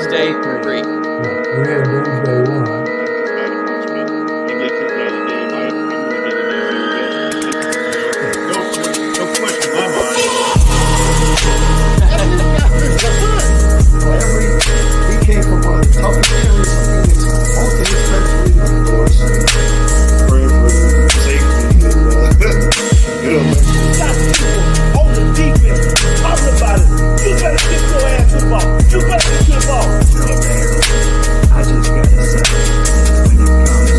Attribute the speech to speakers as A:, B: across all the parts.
A: Doomsday 3.
B: We had Doomsday 1. He came from one of the toughest areas of Phoenix. Most of his friends were in the force. Praying for safety and got people on the defense talking about it. You better get your ass involved. You better get involved. I just gotta say, when it comes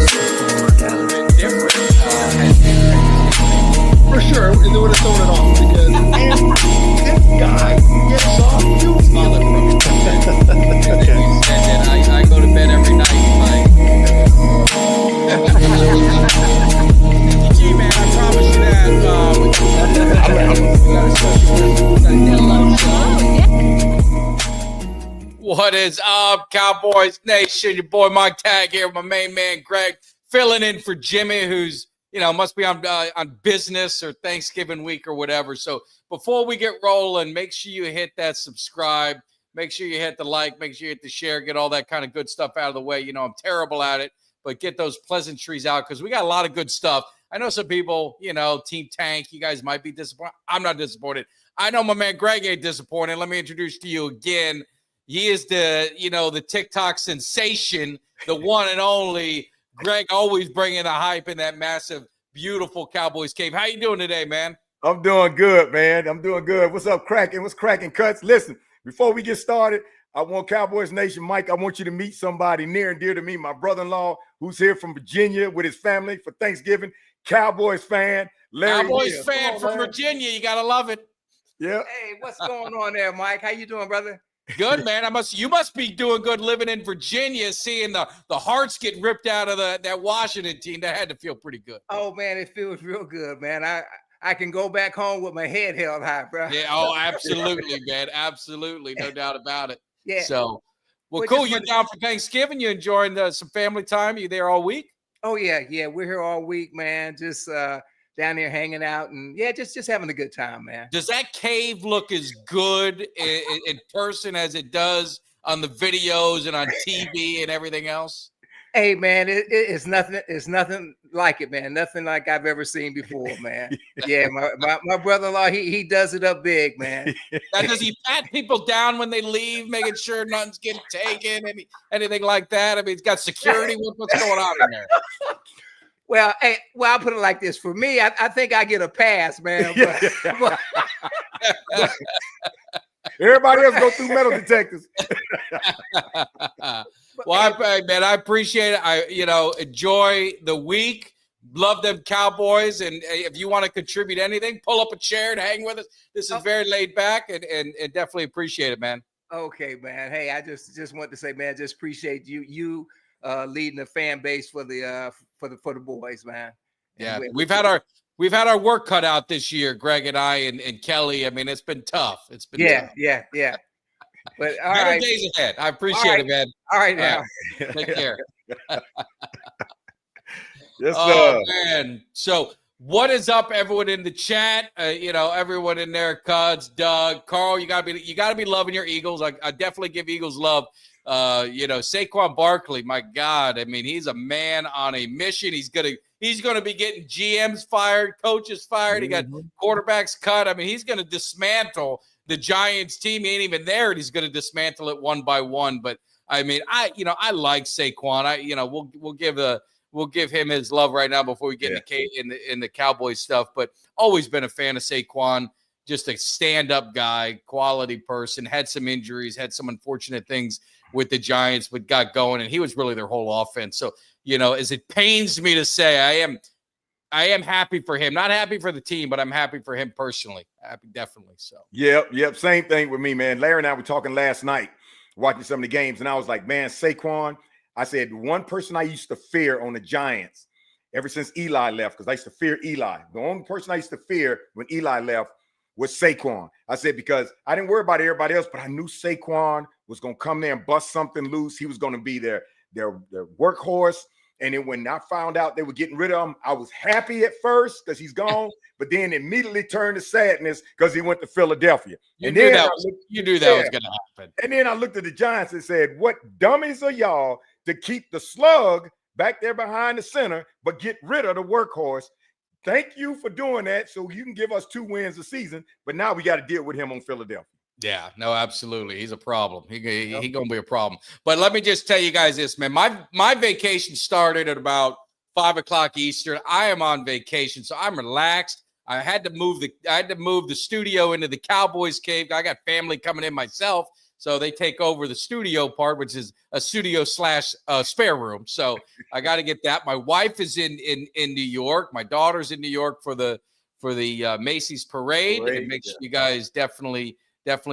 B: to Dallas,
A: Different.
C: For sure, and they would have thrown it off because
B: this guy gets off you.
A: And I go to bed every night like, G man, I promise you that. What is up, Cowboys Nation? Your boy Mike Tag here, my main man Greg, filling in for Jimmy, who's must be on business or Thanksgiving week or whatever. So before we get rolling, make sure you hit that subscribe. Make sure you hit the like. Make sure you hit the share. Get all that kind of good stuff out of the way. I'm terrible at it, but get those pleasantries out because we got a lot of good stuff. I know some people, Team Tank, you guys might be disappointed. I'm not disappointed. I know my man Greg ain't disappointed. Let me introduce to you again. He is the TikTok sensation, the one and only Greg, always bringing the hype in that massive, beautiful Cowboys cave. How you doing today, man?
D: I'm doing good, man. I'm doing good. What's up, cracking? What's cracking, Cuts? Listen, before we get started, I want Cowboys Nation, Mike, I want you to meet somebody near and dear to me, my brother-in-law, who's here from Virginia with his family for Thanksgiving. Cowboys fan. Larry
A: Cowboys
D: Hill.
A: fan from Virginia. You got to love it.
D: Yeah.
E: Hey, what's going on there, Mike? How you doing, brother?
A: Good, man. You must be doing good living in Virginia, seeing the hearts get ripped out of that Washington team. That had to feel pretty good.
E: Oh, man, it feels real good, man. I can go back home with my head held high, bro.
A: Yeah, oh, absolutely, man. Absolutely. No doubt about it.
E: Yeah.
A: So, well, cool. You're down for Thanksgiving. You enjoying some family time? You there all week?
E: Oh, yeah. Yeah, we're here all week, man. Just down here hanging out and, yeah, just having a good time, man.
A: Does that cave look as good in person as it does on the videos and on TV and everything else?
E: Hey, man, it's nothing like it, man. Nothing like I've ever seen before, man. Yeah, my brother-in-law, he does it up big, man.
A: Now, does he pat people down when they leave, making sure nothing's getting taken, anything like that? I mean, he's got security. What's going on in there?
E: Well, I'll put it like this. For me, I think I get a pass, man. But
D: Everybody else go through metal detectors.
A: Well, I appreciate it. I enjoy the week. Love them Cowboys. And if you want to contribute anything, pull up a chair and hang with us. This is very laid back and definitely appreciate it, man.
E: Okay, man. Hey, I just want to say, man, just appreciate you leading the fan base for the boys, man.
A: Yeah, we've had our work cut out this year, Greg and I and Kelly. I mean, it's been tough. It's been tough.
E: Yeah. But all
A: better
E: right.
A: days ahead. I appreciate it, man.
E: All right, now.
A: Take care.
D: Yes,
A: oh, man. So what is up, everyone in the chat? Everyone in there, Cuds, Doug, Carl, you gotta be loving your Eagles. I definitely give Eagles love. Saquon Barkley, my God. I mean, he's a man on a mission. He's gonna be getting GMs fired, coaches fired. He got quarterbacks cut. I mean, he's gonna dismantle the Giants team. He ain't even there, and he's gonna dismantle it one by one. But I mean, I like Saquon. We'll give him his love right now before we get in the Cowboys stuff. But always been a fan of Saquon. Just a stand-up guy, quality person. Had some injuries, had some unfortunate things with the Giants, but got going, and he was really their whole offense. So, as it pains me to say, I am happy for him. Not happy for the team, but I'm happy for him personally. Happy, definitely. So.
D: Yep. Same thing with me, man. Larry and I were talking last night, watching some of the games, and I was like, man, Saquon. I said, one person I used to fear on the Giants ever since Eli left, because I used to fear Eli. The only person I used to fear when Eli left was Saquon. I said, because I didn't worry about everybody else, but I knew Saquon was going to come there and bust something loose. He was going to be their workhorse. And then when I found out they were getting rid of him, I was happy at first because he's gone, but then immediately turned to sadness because he went to Philadelphia.
A: You knew that was going to happen.
D: And then I looked at the Giants and said, what dummies are y'all to keep the slug back there behind the center, but get rid of the workhorse? Thank you for doing that so you can give us 2 wins a season, but now we got to deal with him on Philadelphia.
A: Yeah, no, absolutely. He's a problem. He going to be a problem. But let me just tell you guys this, man. My vacation started at about 5 o'clock Eastern. I am on vacation, so I'm relaxed. I had to move the studio into the Cowboys cave. I got family coming in myself, so they take over the studio part, which is a studio / spare room. So I got to get that. My wife is in New York. My daughter's in New York for the Macy's parade. And make sure you guys definitely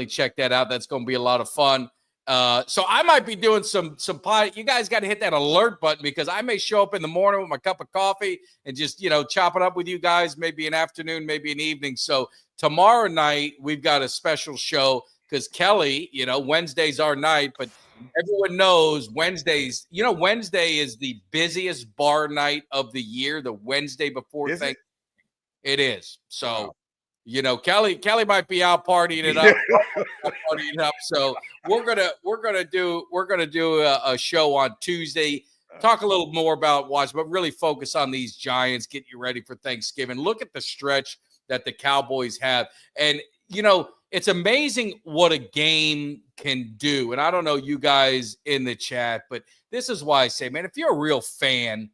A: check that out. That's going to be a lot of fun. So I might be doing some pod. You guys got to hit that alert button because I may show up in the morning with my cup of coffee and just, chop it up with you guys, maybe an afternoon, maybe an evening. So tomorrow night, we've got a special show because Kelly, Wednesday's our night, but everyone knows Wednesdays, Wednesday is the busiest bar night of the year, the Wednesday before Thanksgiving. It is. So, Kelly might be out partying it up. So we're gonna do a show on Tuesday. Talk a little more about watch, but really focus on these Giants. Get you ready for Thanksgiving. Look at the stretch that the Cowboys have, and it's amazing what a game can do. And I don't know you guys in the chat, but this is why I say, man, if you're a real fan,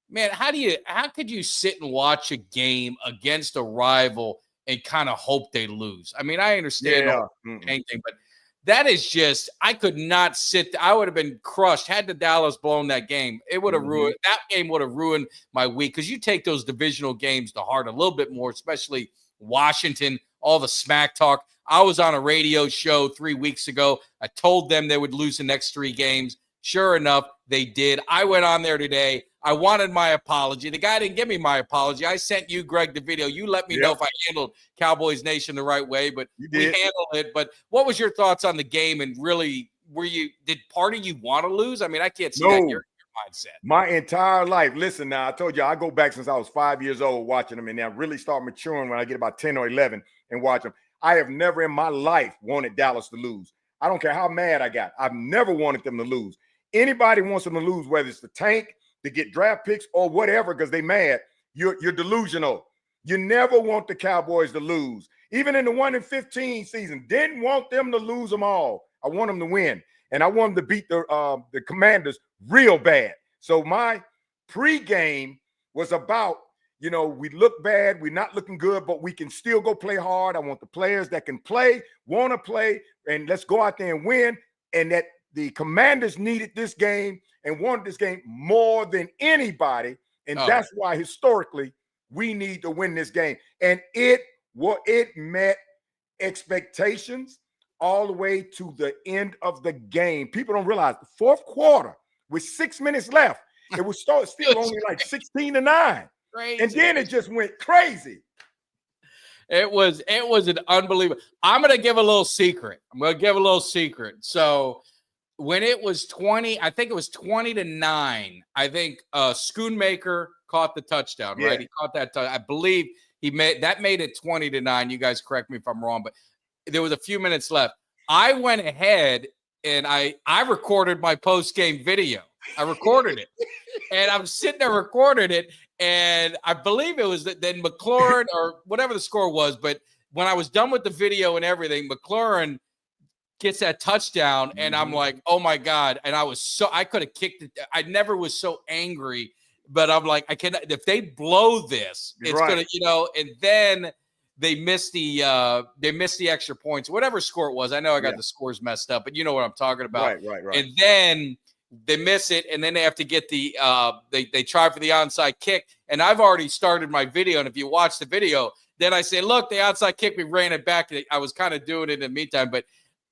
A: man, how could you sit and watch a game against a rival and kind of hope they lose? I mean, I understand anything, but that is just, I could not sit. I would have been crushed had the Dallas blown that game. It would have ruined that game. Would have ruined my week because you take those divisional games to heart a little bit more, especially Washington. All the smack talk. I was on a radio show 3 weeks ago. I told them they would lose the next 3 games. Sure enough, they did. I went on there today. I wanted my apology. The guy didn't give me my apology. I sent you, Greg, the video. You let me know if I handled Cowboys Nation the right way, but we handled it. But what was your thoughts on the game? And really, did part of you want to lose? I mean, I can't see that in your mindset.
D: My entire life. Listen, now I told you I go back since I was 5 years old watching them, and I really start maturing when I get about 10 or 11 and watch them. I have never in my life wanted Dallas to lose. I don't care how mad I got. I've never wanted them to lose. Anybody wants them to lose, whether it's the tank, to get draft picks or whatever, because they mad, you're delusional. You never want the Cowboys to lose. Even in the 1-15 season, didn't want them to lose them all. I want them to win. And I want them to beat the Commanders real bad. So my pregame was about, we look bad, we're not looking good, but we can still go play hard. I want the players that can play, want to play, and let's go out there and win. And that the Commanders needed this game and wanted this game more than anybody. And that's why historically we need to win this game. And it met expectations all the way to the end of the game. People don't realize the fourth quarter with 6 minutes left, it was still only like 16-9. Crazy. And then it just went crazy.
A: It was an unbelievable. I'm going to give a little secret. So when it was 20, I think it was 20-9. I think Schoonmaker caught the touchdown, right? He caught that. I believe he made it 20-9. You guys correct me if I'm wrong, but there was a few minutes left. I went ahead and I recorded my post-game video. I recorded it, and I'm sitting there recording it, and I believe it was then McLaurin or whatever the score was. But when I was done with the video and everything, McLaurin gets that touchdown, and I'm like, oh my God. And I could have kicked it. I never was so angry, but I'm like, if they blow this, it's going to, and then they missed the extra points, whatever score it was. I know I got the scores messed up, but you know what I'm talking about. Right. And then they miss it, and then they have to get the they try for the onside kick. And I've already started my video, and if you watch the video, then I say, look, the onside kick, we ran it back. I was kind of doing it in the meantime, but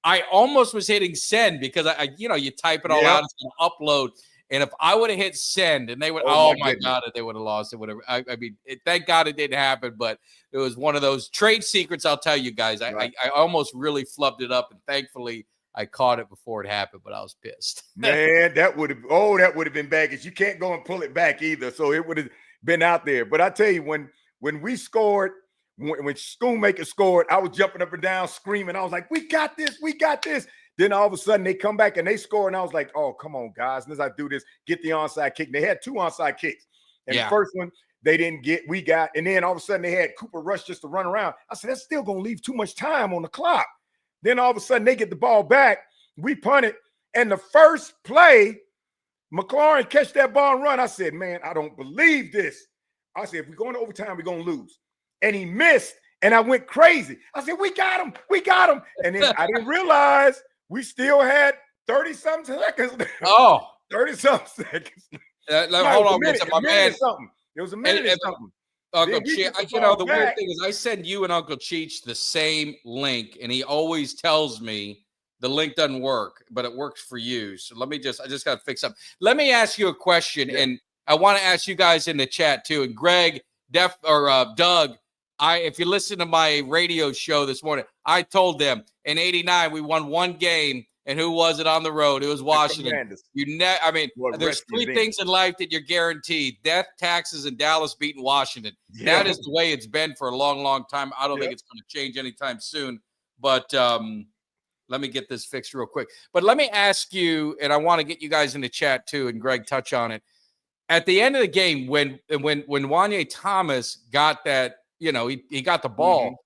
A: I almost was hitting send because you type it all out, it's going to upload. And if I would have hit send and they would, oh my God, if they would have lost it, whatever. I mean, thank God it didn't happen, but it was one of those trade secrets. I'll tell you guys, I almost really flubbed it up, and thankfully I caught it before it happened, but I was pissed.
D: Man, that would have been bad because you can't go and pull it back either. So it would have been out there. But I tell you, when we scored, when Schoonmaker scored, I was jumping up and down screaming. I was like, we got this, we got this. Then all of a sudden they come back and they score, and I was like, oh, come on, guys. And as I do this, get the onside kick. And they had 2 onside kicks. And the first one they didn't get, we got, and then all of a sudden they had Cooper Rush just to run around. I said, that's still gonna leave too much time on the clock. Then all of a sudden they get the ball back, we punt it, and the first play, McLaurin catch that ball and run. I said, man, I don't believe this. I said, if we go into overtime, we're gonna lose. And he missed, and I went crazy. I said, we got him, we got him. And then I didn't realize we still had 30-something seconds. 30-something seconds.
A: Hold on, my man.
D: It was a minute and something.
A: Uncle Cheech, you know, the weird thing is I send you and Uncle Cheech the same link, and he always tells me the link doesn't work, but it works for you. So I just got to fix something. Let me ask you a question, and I want to ask you guys in the chat too. And Greg, Doug, if you listen to my radio show this morning, I told them in '89 we won 1 game. And who was it on the road? It was Washington. There's 3 things in life that you're guaranteed: death, taxes, and Dallas beating Washington. Yeah. That is the way it's been for a long, long time. I don't think it's going to change anytime soon. But let me get this fixed real quick. But let me ask you, and I want to get you guys in the chat too, and Greg, touch on it. At the end of the game, when Wanye Thomas got that, you know, he got the ball,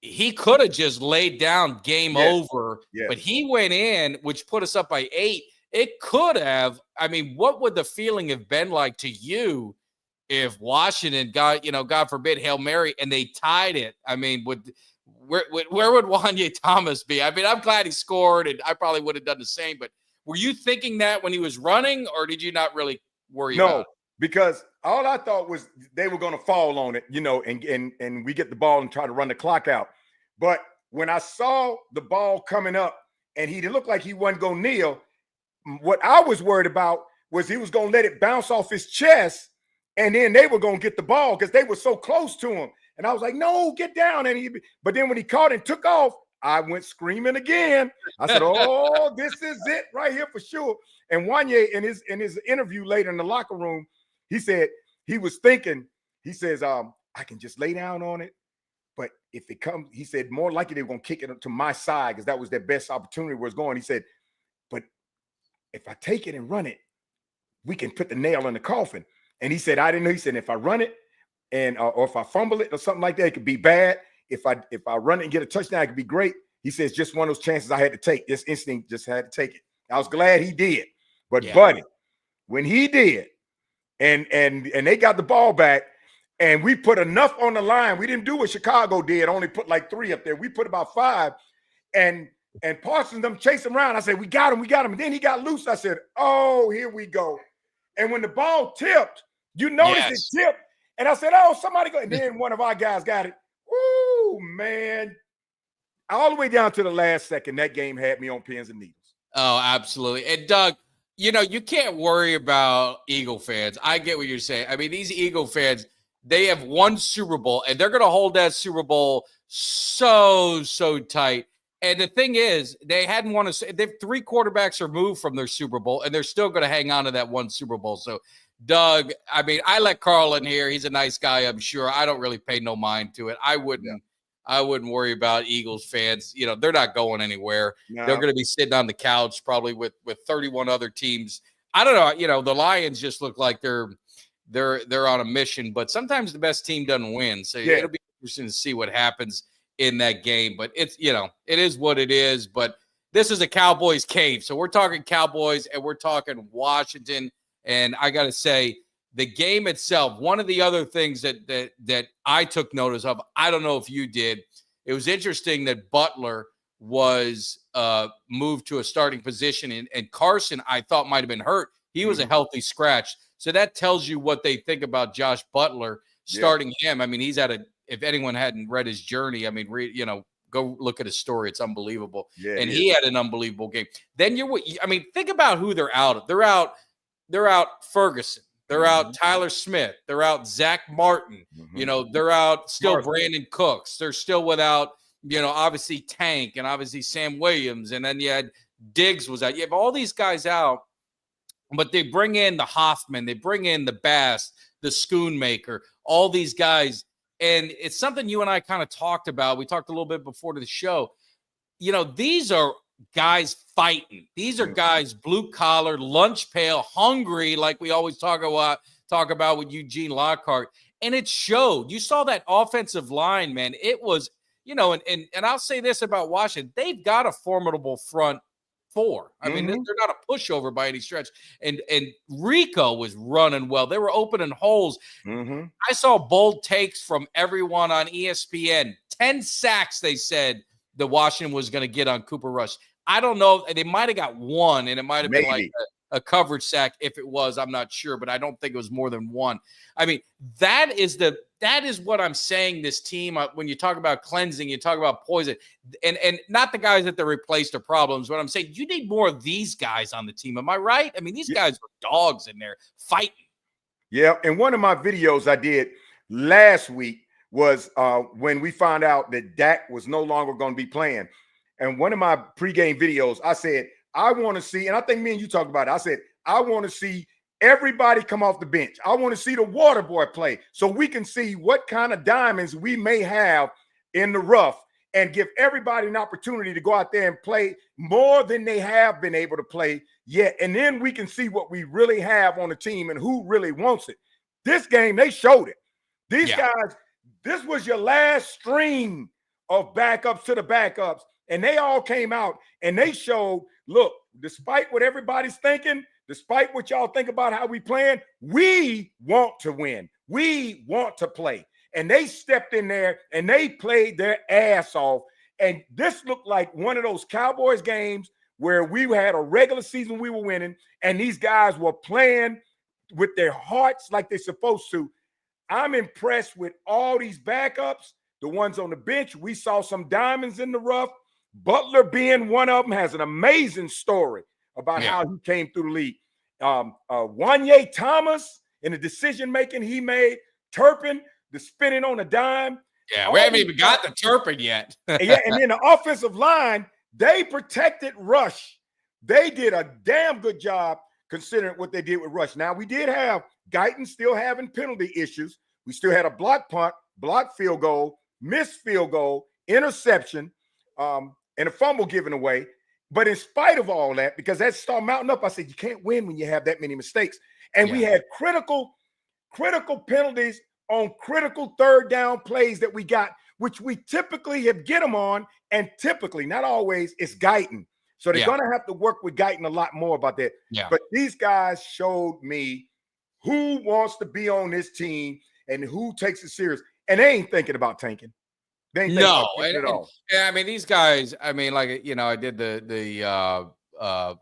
A: he could have just laid down game over, but he went in, which put us up by 8. It could have. I mean, what would the feeling have been like to you if Washington got, you know, God forbid, Hail Mary, and they tied it? I mean, where would Wanye Thomas be? I mean, I'm glad he scored, and I probably would have done the same. But were you thinking that when he was running, or did you not really worry about it?
D: No, because all I thought was they were going to fall on it, you know, and we get the ball and try to run the clock out. But when I saw the ball coming up and he looked like he wasn't going to kneel, what I was worried about was he was going to let it bounce off his chest, and then they were going to get the ball because they were so close to him. And I was like, no, get down. But then when he caught and took off, I went screaming again. I said, oh, this is it right here for sure. And Wanye, in his interview later in the locker room, he said he was thinking, he says, I can just lay down on it. But if it comes, he said, more likely they're going to kick it to my side because that was their best opportunity where it's going. He said, but if I take it and run it, we can put the nail in the coffin. And he said, I didn't know. He said, if I run it and or if I fumble it or something like that, it could be bad. If I run it and get a touchdown, it could be great. He says, just one of those chances I had to take. This instinct just had to take it. I was glad he did. But buddy, when he did, and they got the ball back, and we put enough on the line. We didn't do what Chicago did, only put like 3 up there. We put about 5, and Parsons them chase him around. I said, we got him. And then he got loose. I said, oh, here we go. And when the ball tipped, you noticed it tipped. And I said, oh, somebody go. And then one of our guys got it. Woo, man. All the way down to the last second, that game had me on pins and needles.
A: Oh, absolutely. And Doug, you know, you can't worry about Eagle fans. I get what you're saying. I mean, these Eagle fans, they have won Super Bowl, and they're going to hold that Super Bowl so tight. And the thing is, they hadn't won they've 3 quarterbacks removed from their Super Bowl, and they're still going to hang on to that one Super Bowl. So, Doug, I mean, I let Carl in here. He's a nice guy, I'm sure. I don't really pay no mind to it. I wouldn't worry about Eagles fans. You know, they're not going anywhere. No. They're going to be sitting on the couch probably with 31 other teams. I don't know. You know, the Lions just look like they're on a mission, but sometimes the best team doesn't win. So it'll be interesting to see what happens in that game. But it's, you know, it is what it is. But this is a Cowboys cave. So we're talking Cowboys and we're talking Washington. And I got to say, the game itself, one of the other things that I took notice of, I don't know if you did, it was interesting that Butler was moved to a starting position, and Carson, I thought, might have been hurt. He was a healthy scratch. So that tells you what they think about Josh Butler starting him. I mean, he's if anyone hadn't read his journey, I mean, go look at his story. It's unbelievable. Yeah, and he had an unbelievable game. Then think about who they're out. They're out Ferguson. They're out Tyler Smith. They're out Zach Martin. You know, they're out still Brandon Cooks. They're still without, obviously Tank and obviously Sam Williams. And then you had Diggs was out. You have all these guys out, but they bring in the Hoffman, they bring in the Bass, the Schoonmaker, all these guys. And it's something you and I kind of talked about. We talked a little bit before the show. These are guys fighting. These are guys blue collar, lunch pail, hungry, like we always talk about with Eugene Lockhart. And it showed. You saw that offensive line, man. It was, and I'll say this about Washington. They've got a formidable front four. I mean, they're not a pushover by any stretch. And Rico was running well. They were opening holes. I saw bold takes from everyone on ESPN. 10 sacks, they said, the Washington was going to get on Cooper Rush. I don't know. They might have got one, and it might have been like a coverage sack. If it was, I'm not sure, but I don't think it was more than one. I mean, that is what I'm saying. This team, when you talk about cleansing, you talk about poison, and not the guys that they replaced are problems. But I'm saying you need more of these guys on the team. Am I right? I mean, these guys are dogs in there fighting.
D: Yeah, and one of my videos I did last week was when we found out that Dak was no longer going to be playing. And one of my pregame videos, I said, I want to see, and I think me and you talked about it. I said, I want to see everybody come off the bench. I want to see the water boy play so we can see what kind of diamonds we may have in the rough and give everybody an opportunity to go out there and play more than they have been able to play yet. And then we can see what we really have on the team and who really wants it. This game, they showed it. These guys, this was your last string of backups to the backups. And they all came out and they showed, look, despite what everybody's thinking, despite what y'all think about how we playing, we want to win. We want to play. And they stepped in there and they played their ass off. And this looked like one of those Cowboys games where we had a regular season we were winning and these guys were playing with their hearts like they're supposed to. I'm impressed with all these backups, the ones on the bench. We saw some diamonds in the rough. Butler being one of them has an amazing story about how he came through the league. Wanye Thomas in the decision-making he made. Turpin, the spinning on a dime.
A: Yeah, we haven't even got the Turpin yet.
D: And then the offensive line, they protected Rush. They did a damn good job considering what they did with Rush. Now, we did have Guyton still having penalty issues. We still had a block punt, block field goal, missed field goal, interception, and a fumble given away. But in spite of all that, because that started mounting up, I said, you can't win when you have that many mistakes. And we had critical penalties on critical third down plays that we got, which we typically have get them on, and typically, not always, it's Guyton. So they're going to have to work with Guyton a lot more about that. Yeah. But these guys showed me who wants to be on this team and who takes it serious. And they ain't thinking about tanking. They ain't thinking about tanking at all.
A: Yeah, I mean, these guys, I mean, like, I did the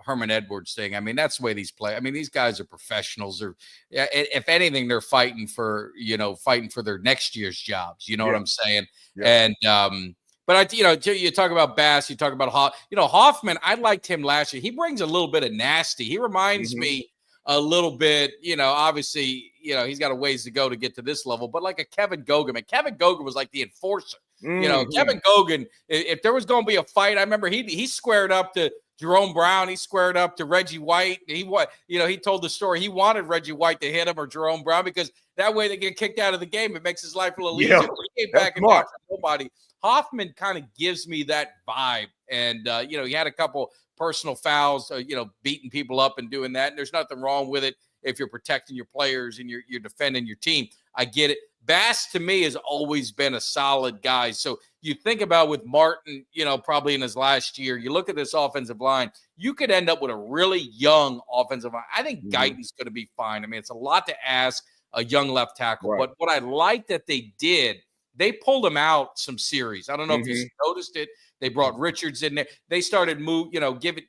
A: Herman Edwards thing. I mean, that's the way these play. I mean, these guys are professionals. Or if anything, they're fighting for their next year's jobs. You know what I'm saying? Yeah. And but you talk about Bass, you talk about Hoffman. I liked him last year. He brings a little bit of nasty. He reminds me a little bit. Obviously, he's got a ways to go to get to this level. But like a Kevin Gogan, and Kevin Gogan was like the enforcer. Kevin Gogan. If there was going to be a fight, I remember he squared up to Jerome Brown. He squared up to Reggie White. He told the story. He wanted Reggie White to hit him or Jerome Brown because that way they get kicked out of the game. It makes his life a little easier. He came back and back for nobody. Hoffman kind of gives me that vibe. And, he had a couple personal fouls, beating people up and doing that. And there's nothing wrong with it if you're protecting your players and you're defending your team. I get it. Bass, to me, has always been a solid guy. So you think about with Martin, probably in his last year, you look at this offensive line, you could end up with a really young offensive line. I think Guyton's going to be fine. I mean, it's a lot to ask a young left tackle. Right. But what I like that they did, they pulled him out some series. I don't know if you noticed it. They brought Richards in there. They started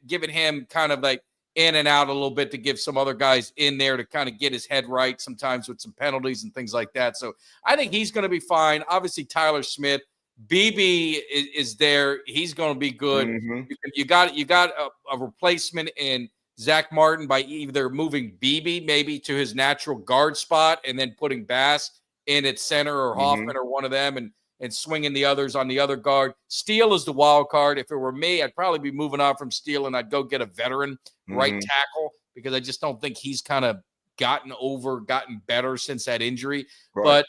A: giving him kind of like in and out a little bit to give some other guys in there to kind of get his head right sometimes with some penalties and things like that. So I think he's going to be fine. Obviously, Tyler Smith, BB is there. He's going to be good. You got a replacement in Zach Martin by either moving BB maybe to his natural guard spot and then putting Bass in at center or Hoffman or one of them. And and swinging the others on the other guard. Steele is the wild card. If it were me, I'd probably be moving on from Steele, and I'd go get a veteran right tackle, because I just don't think he's kind of gotten better since that injury.
D: Right.
A: But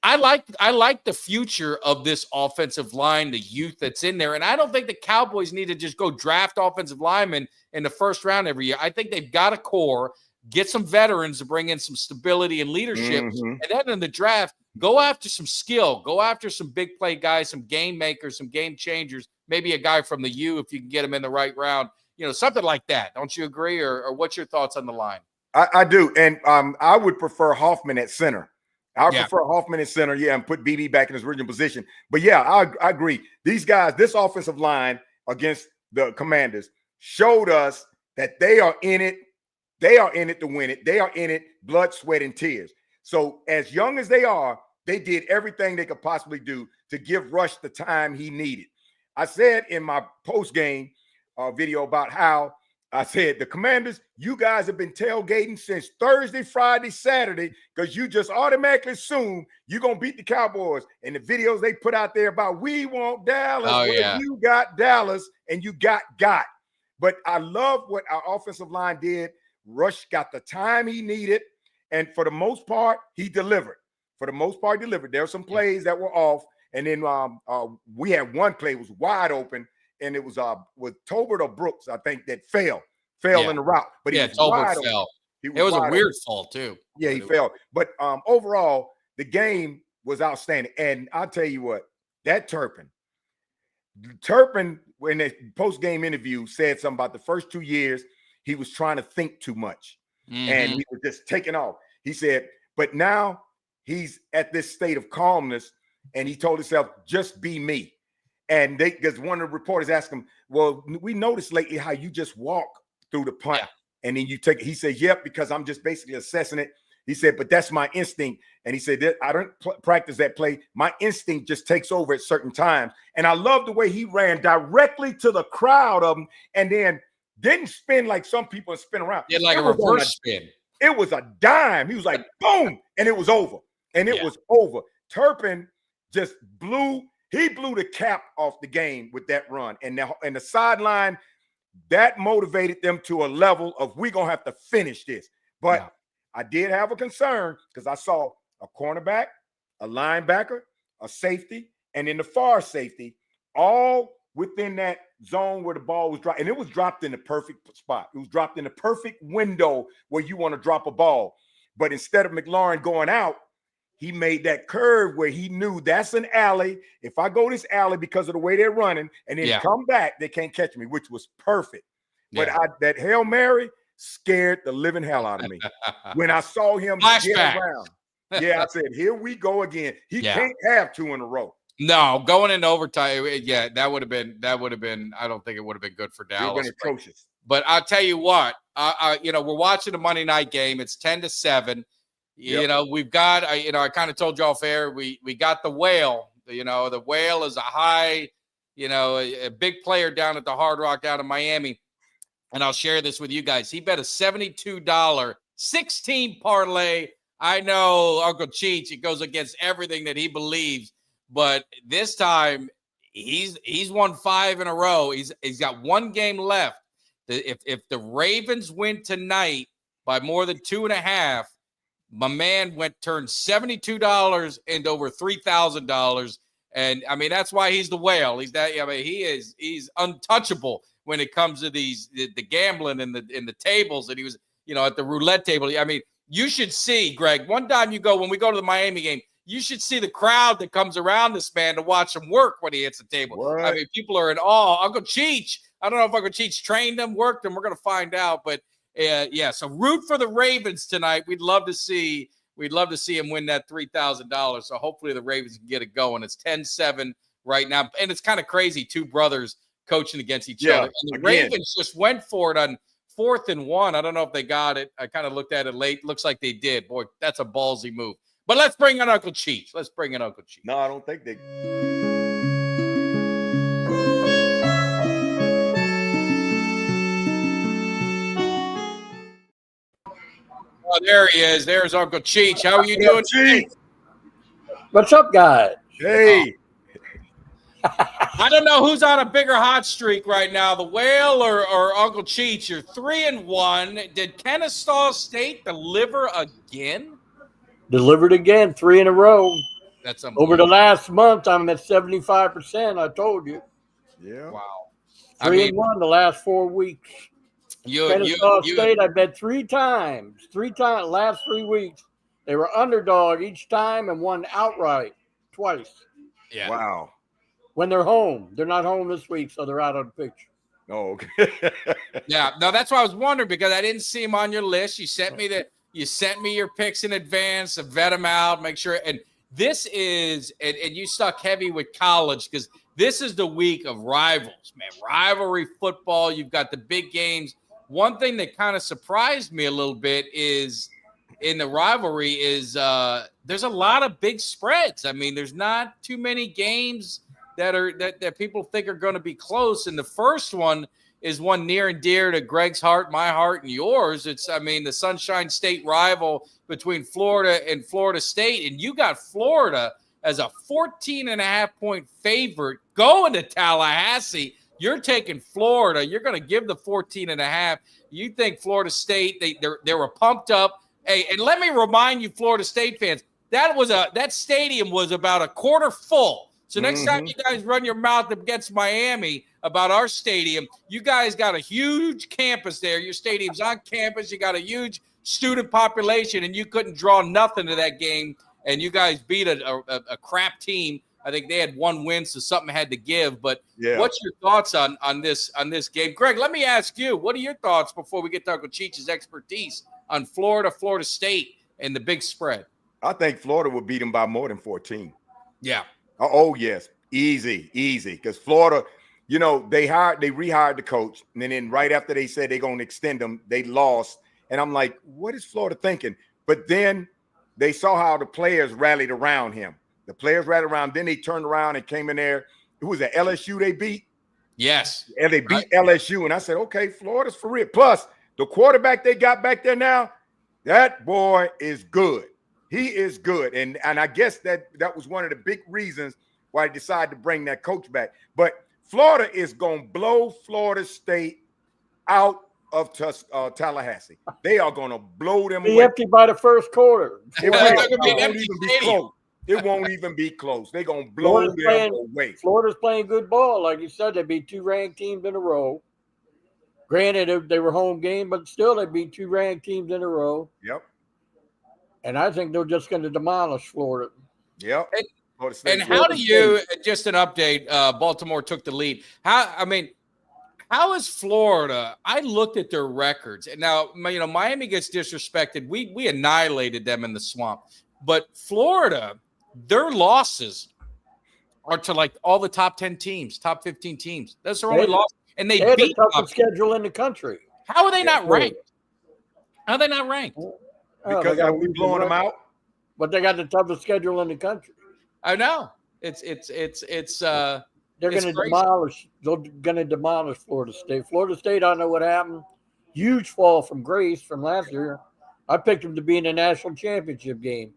A: I like the future of this offensive line, the youth that's in there. And I don't think the Cowboys need to just go draft offensive linemen in the first round every year. I think they've got a core, get some veterans to bring in some stability and leadership. And then in the draft, go after some skill, go after some big play guys, some game makers, some game changers, maybe a guy from the U if you can get him in the right round, something like that. Don't you agree? Or what's your thoughts on the line?
D: I do. And I would prefer Hoffman at center. I prefer Hoffman at center, and put BB back in his original position. But yeah, I agree. These guys, this offensive line against the Commanders showed us that they are in it. They are in it to win it. They are in it, blood, sweat, and tears. So as young as they are, they did everything they could possibly do to give Rush the time he needed. I said in my post-game video about how I said, the Commanders, you guys have been tailgating since Thursday, Friday, Saturday, because you just automatically assume you're going to beat the Cowboys. And the videos they put out there about, we want Dallas. You got Dallas, and you got. But I love what our offensive line did. Rush got the time he needed, and for the most part, he delivered. There were some plays that were off, and then we had one play was wide open, and it was with Tolbert or Brooks, I think, that fell in the route. But
A: Tolbert fell. It was a weird fall too.
D: Yeah, he fell. But overall, the game was outstanding. And I'll tell you what, that Turpin, in the post-game interview, said something about the first 2 years, he was trying to think too much. And he was just taking off. He said, but now he's at this state of calmness, and he told himself, just be me. And because one of the reporters asked him, well, we noticed lately how you just walk through the punt and then you take it. He said, yep, because I'm just basically assessing it. He said, but that's my instinct. And he said, I don't practice that play. My instinct just takes over at certain times. And I love the way he ran directly to the crowd of them and then didn't spin like some people spin around.
A: Yeah, like a reverse spin.
D: It was a dime. He was like, boom, and it was over. And it was over. Turpin just blew the cap off the game with that run. And the sideline, that motivated them to a level of, we're going to have to finish this. But I did have a concern because I saw a cornerback, a linebacker, a safety, and in the far safety, all within that zone where the ball was dropped. And it was dropped in the perfect spot. It was dropped in the perfect window where you want to drop a ball. But instead of McLaurin going out, he made that curve where he knew that's an alley. If I go this alley because of the way they're running and then come back, they can't catch me, which was perfect. But that Hail Mary scared the living hell out of me. When I saw him get around. I said, here we go again. He can't have two in a row.
A: No, going into overtime, that would have been, I don't think it would have been good for Dallas.
D: It would have been atrocious.
A: But I'll tell you what, we're watching the Monday night game. It's 10-7. We've got, I kind of told you off air, we got the Whale. The Whale is a high, a big player down at the Hard Rock down in Miami. And I'll share this with you guys. He bet a $72 16 parlay. I know Uncle Cheech, it goes against everything that he believes, but this time he's won 5 in a row. He's got one game left. If the Ravens win tonight by more than 2.5, my man turned $72 into over $3,000. And I mean, that's why he's the Whale. He's untouchable when it comes to the gambling and the tables. And he was, at the roulette table. I mean, you should see, Greg, one time when we go to the Miami game, you should see the crowd that comes around this man to watch him work when he hits the table. What? I mean, people are in awe. Uncle Cheech, I don't know if Uncle Cheech trained them, worked them. We're going to find out. But so root for the Ravens tonight. We'd love to see him win that $3,000. So hopefully the Ravens can get it going. It's 10-7 right now. And it's kind of crazy. Two brothers coaching against each other. And the Ravens just went for it on 4th and 1. I don't know if they got it. I kind of looked at it late. Looks like they did. Boy, that's a ballsy move. But let's bring in Uncle Cheech.
D: No, I don't think they.
A: Oh, there he is. There's Uncle Cheech. How are you doing, Cheech?
F: What's up, guys?
D: Hey,
A: I don't know who's on a bigger hot streak right now, the Whale or Uncle Cheech. You're 3-1. Did Kennesaw State deliver again?
F: Delivered again, 3 in a row.
A: That's
F: Over the
A: unbelievable.
F: last month, I'm at 75%. I told you.
D: yeah.
A: Wow.
F: 3-1 the last 4 weeks.
A: you
F: Kennesaw State, I bet 3 times. 3 times last 3 weeks. They were underdog each time and won outright twice.
A: yeah.
D: Wow.
F: When they're home, they're not home this week, so they're out of the picture.
D: Oh, okay.
A: Yeah, no, that's why I was wondering because I didn't see him on your list. You sent me your picks in advance to vet them out, make sure. And this is, and you stuck heavy with college because this is the week of rivals, man. Rivalry football. You've got the big games. One thing that kind of surprised me a little bit is in the rivalry is there's a lot of big spreads. I mean, there's not too many games that people think are going to be close. And the first one is one near and dear to Greg's heart, my heart, and yours. It's, I mean, the Sunshine State rival between Florida and Florida State. And you got Florida as a 14.5-point favorite going to Tallahassee. You're taking Florida. You're going to give the 14.5. You think Florida State, they were pumped up. Hey, and let me remind you, Florida State fans, that stadium was about a quarter full. So next time you guys run your mouth against Miami about our stadium, you guys got a huge campus there. Your stadium's on campus. You got a huge student population, and you couldn't draw nothing to that game. And you guys beat a crap team. I think they had 1 win, so something had to give. But what's your thoughts on this game? Greg, let me ask you, what are your thoughts before we get to Uncle Cheech's expertise on Florida State, and the big spread?
D: I think Florida will beat them by more than 14.
A: Yeah.
D: Oh, yes. Easy. Because Florida, they rehired the coach. And then right after they said they're going to extend them, they lost. And I'm like, what is Florida thinking? But then they saw how the players rallied around him. The players rallied around. Then they turned around and came in there. It was at LSU they beat.
A: Yes.
D: And they beat LSU. And I said, okay, Florida's for real. Plus, the quarterback they got back there now, that boy is good. He is good. And I guess that was one of the big reasons why they decided to bring that coach back. But Florida is going to blow Florida State out of Tallahassee. They are going to blow them away.
F: Empty by the first quarter.
D: It won't even be close. It won't even be close. They're going to blow them away.
F: Florida's playing good ball. Like you said, they beat 2 ranked teams in a row. Granted, they were home game, but still they beat 2 ranked teams in a row.
D: Yep.
F: And I think they're just going to demolish Florida.
D: Yep.
A: And how do you, just an update, Baltimore took the lead. How is Florida? I looked at their records. And now, Miami gets disrespected. We annihilated them in the swamp. But Florida, their losses are to like all the top 10 teams, top 15 teams. That's their only loss. And they beat
F: the toughest schedule in the country.
A: How are they not ranked? How are they not ranked?
D: Because we blowing them out.
F: But they got the toughest schedule in the country.
A: I know. They're
F: going to demolish. They're going to demolish Florida State. Florida State, I know what happened. Huge fall from grace from last year. I picked them to be in the national championship game.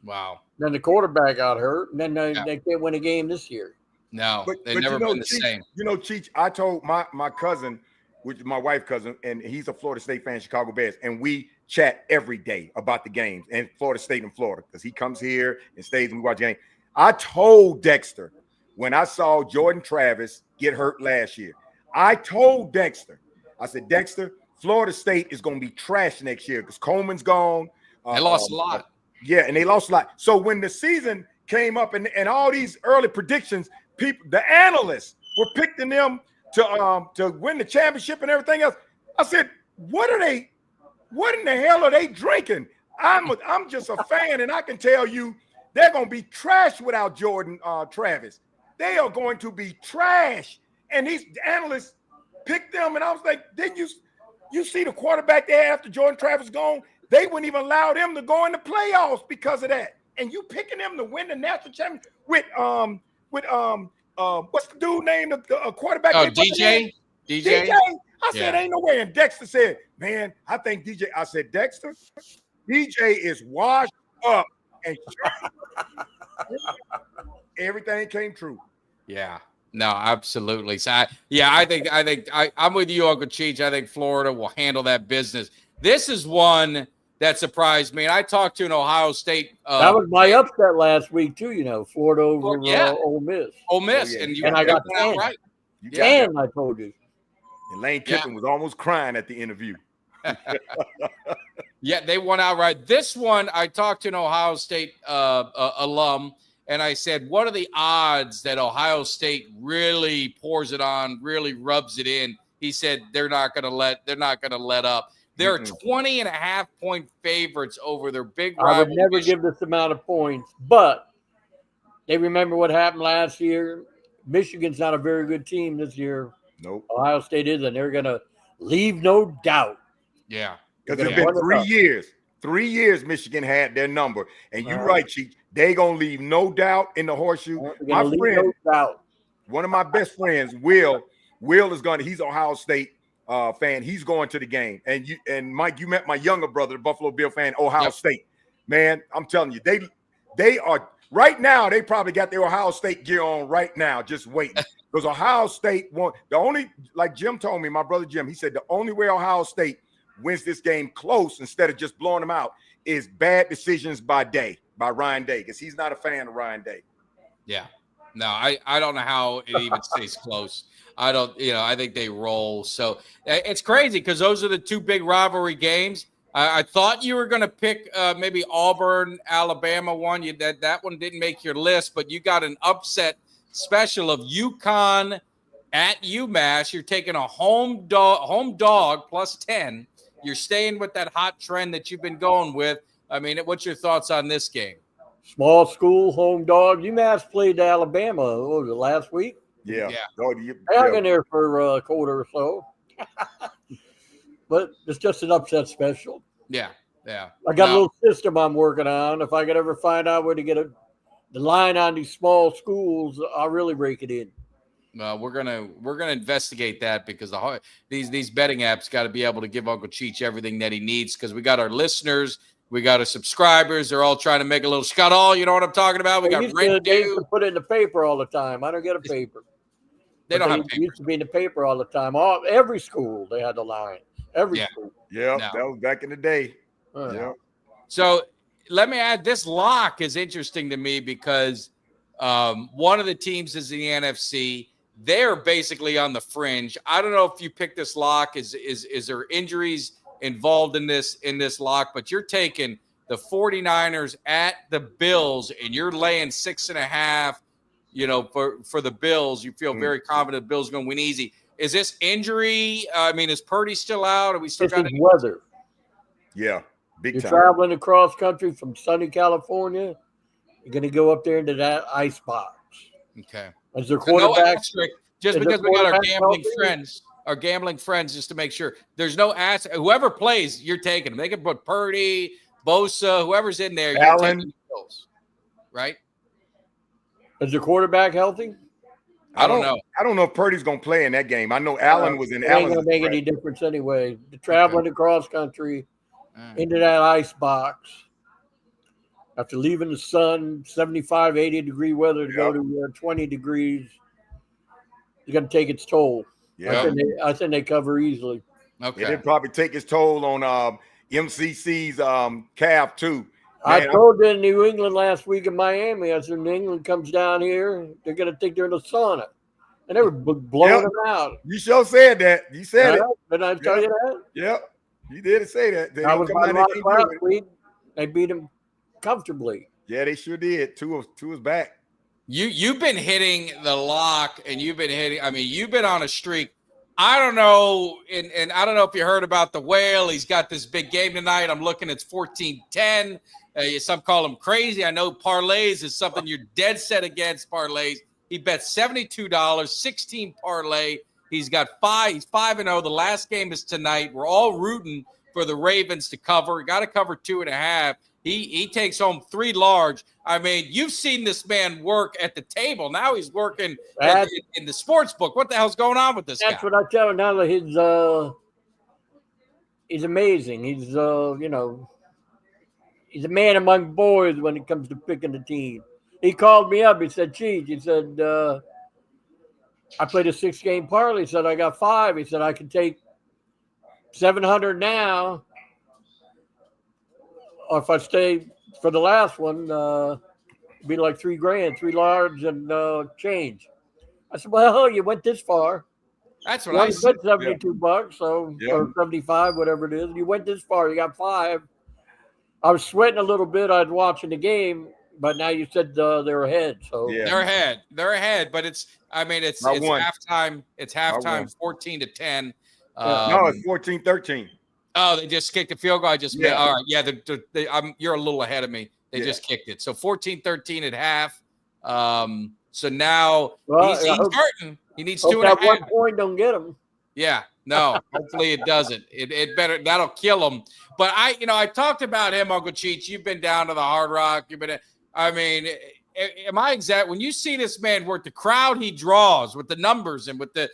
A: Wow.
F: Then the quarterback got hurt, and then they can't win a game this year.
A: No, they've never been the same.
D: Cheech, I told my cousin, which is my wife's cousin, and he's a Florida State fan, Chicago Bears, and we chat every day about the games and Florida State and Florida because he comes here and stays and we watch the game. I told Dexter when I saw Jordan Travis get hurt last year, I told Dexter, I said, Dexter, Florida State is going to be trash next year because Coleman's gone.
A: They lost a lot.
D: Yeah, and they lost a lot. So when the season came up and all these early predictions, the analysts were picking them to win the championship and everything else. I said, what in the hell are they drinking? I'm just a fan, and I can tell you they're going to be trash without Jordan Travis. They are going to be trash. And these analysts picked them, and I was like, didn't you see the quarterback they had after Jordan Travis gone? They wouldn't even allow them to go in the playoffs because of that. And you picking them to win the national championship with what's the dude named the quarterback?
A: Oh, DJ.
D: I said, ain't no way. And Dexter said, man, I think DJ. I said, Dexter, DJ is washed up. And everything came true.
A: Yeah. No, absolutely. So I'm with you, Uncle Cheech. I think Florida will handle that business. This is one that surprised me. And I talked to an Ohio State.
F: That was my upset last week too. Florida over Ole Miss.
A: Ole Miss,
D: yeah.
A: and
F: I got 10.
A: right.
D: You
A: Yeah.
F: 10, I told you.
D: And Lane Kiffin was almost crying at the interview.
A: Yeah, they won outright. This one, I talked to an Ohio State alum, and I said, "What are the odds that Ohio State really pours it on, really rubs it in?" He said, "They're not going to let up. They're 20.5-point favorites over their big rival."
F: I would never give this amount of points, but they remember what happened last year. Michigan's not a very good team this year.
D: Nope.
F: Ohio State is, and they're going to leave no doubt.
A: Yeah.
D: Because it's been 3 years. 3 years Michigan had their number. And you're right, Cheech. They going to leave no doubt in the horseshoe. My friend, one of my best friends, Will is going to, he's an Ohio State fan. He's going to the game. And Mike, you met my younger brother, the Buffalo Bill fan, Ohio State. Man, I'm telling you, they are right now, they probably got their Ohio State gear on right now, just waiting. Because Ohio State won. Like Jim told me, my brother Jim, he said the only way Ohio State wins this game close instead of just blowing them out is bad decisions by Ryan Day, because he's not a fan of Ryan Day.
A: Yeah. No, I don't know how it even stays close. I think they roll. So it's crazy because those are the two big rivalry games. I thought you were going to pick maybe Auburn, Alabama one. That one didn't make your list, but you got an upset special of UConn at UMass. You're taking a home dog plus 10. You're staying with that hot trend that you've been going with. I mean, what's your thoughts on this game?
F: Small school, home dog. UMass played Alabama, what was it, last week?
D: Yeah.
F: I hung in there for a quarter or so. But it's just an upset special.
A: Yeah.
F: I got a little system I'm working on. If I could ever find out where to get the line on these small schools, I'll really rake it in.
A: We're gonna investigate that because these betting apps got to be able to give Uncle Cheech everything that he needs, because we got our listeners, we got our subscribers. They're all trying to make a little scuttle. You know what I'm talking about? We got rent
F: They used to put it in the paper all the time. I don't get a paper.
A: They don't have paper.
F: It used to be in the paper all the time. Every school they had the line. Every school.
D: Yeah, that was back in the day.
F: Yeah.
A: So let me add, this lock is interesting to me because one of the teams is in the NFC. They're basically on the fringe. I don't know if you picked this lock. Is there injuries involved in this lock? But you're taking the 49ers at the Bills, and you're laying 6.5. For the Bills, you feel very confident the Bills are going to win easy. Is this injury? I mean, is Purdy still out? Are we still got any
F: weather?
D: Yeah, big
F: You're
D: time.
F: traveling across country from sunny California. You're going to go up there into that ice box.
A: Okay.
F: As their quarterback,
A: just because we got our gambling friends, just to make sure there's no asset. Whoever plays, you're taking them. They can put Purdy, Bosa, whoever's in there. You're taking the Bills, right?
F: Is the quarterback healthy?
A: I don't know.
D: I don't know if Purdy's going to play in that game. I know Allen was in. Allen
F: ain't going to make any difference anyway. The traveling across country into that ice box after leaving the sun, 75, 80 degree weather to go to 20 degrees, it's going to take its toll.
D: Yeah.
F: I think they cover easily.
A: Okay.
D: It'll probably take its toll on MCC's calf too.
F: Man, I told you in New England last week in Miami, I said, New England comes down here, they're going to think they're in a sauna. And they were blowing them out.
D: You sure said that. You said it.
F: Did I tell you that?
D: Yep. You did say that.
F: I was by last week. They beat them comfortably.
D: Yeah, they sure did. Two is back.
A: You've been hitting the lock, and you've been on a streak. I don't know, and I don't know if you heard about the Whale. He's got this big game tonight. I'm looking, it's 14-10. Some call him crazy. I know parlays is something you're dead set against, parlays. He bet $72, 16 parlay. He's got 5. He's 5-0. The last game is tonight. We're all rooting for the Ravens to cover. Got to cover 2.5. He takes home 3 large. I mean, you've seen this man work at the table. Now he's working in the sports book. What the hell's going on with this guy?
F: That's what I tell him now. That he's amazing. He's he's a man among boys when it comes to picking the team. he called me up. He said, Cheech, he said, I played a 6-game parlay. He said, I got 5. He said, I can take 700 now. Or if I stay for the last one, it'd be like $3,000, 3 large and change. I said, well, you went this far.
A: That's what
F: You
A: I
F: only
A: said.
F: put $72, so or 75, whatever it is. You went this far. You got 5. I was sweating a little bit. I was watching the game, but now you said they were ahead. So
A: they're ahead. They're ahead, but it's halftime. It's halftime, 14-10.
D: No, it's 14-13.
A: Oh, they just kicked a field goal. I just made, all right. Yeah, you're a little ahead of me. They just kicked it. So 14-13 at half. So now he's hurting. He needs 2.5.
F: That 1 point don't get him.
A: Yeah, no. Hopefully it doesn't. It better. That'll kill him. But I talked about him, Uncle Cheech. You've been down to the Hard Rock. You've been. I mean, am I exact? When you see this man work, the crowd he draws with the numbers and with the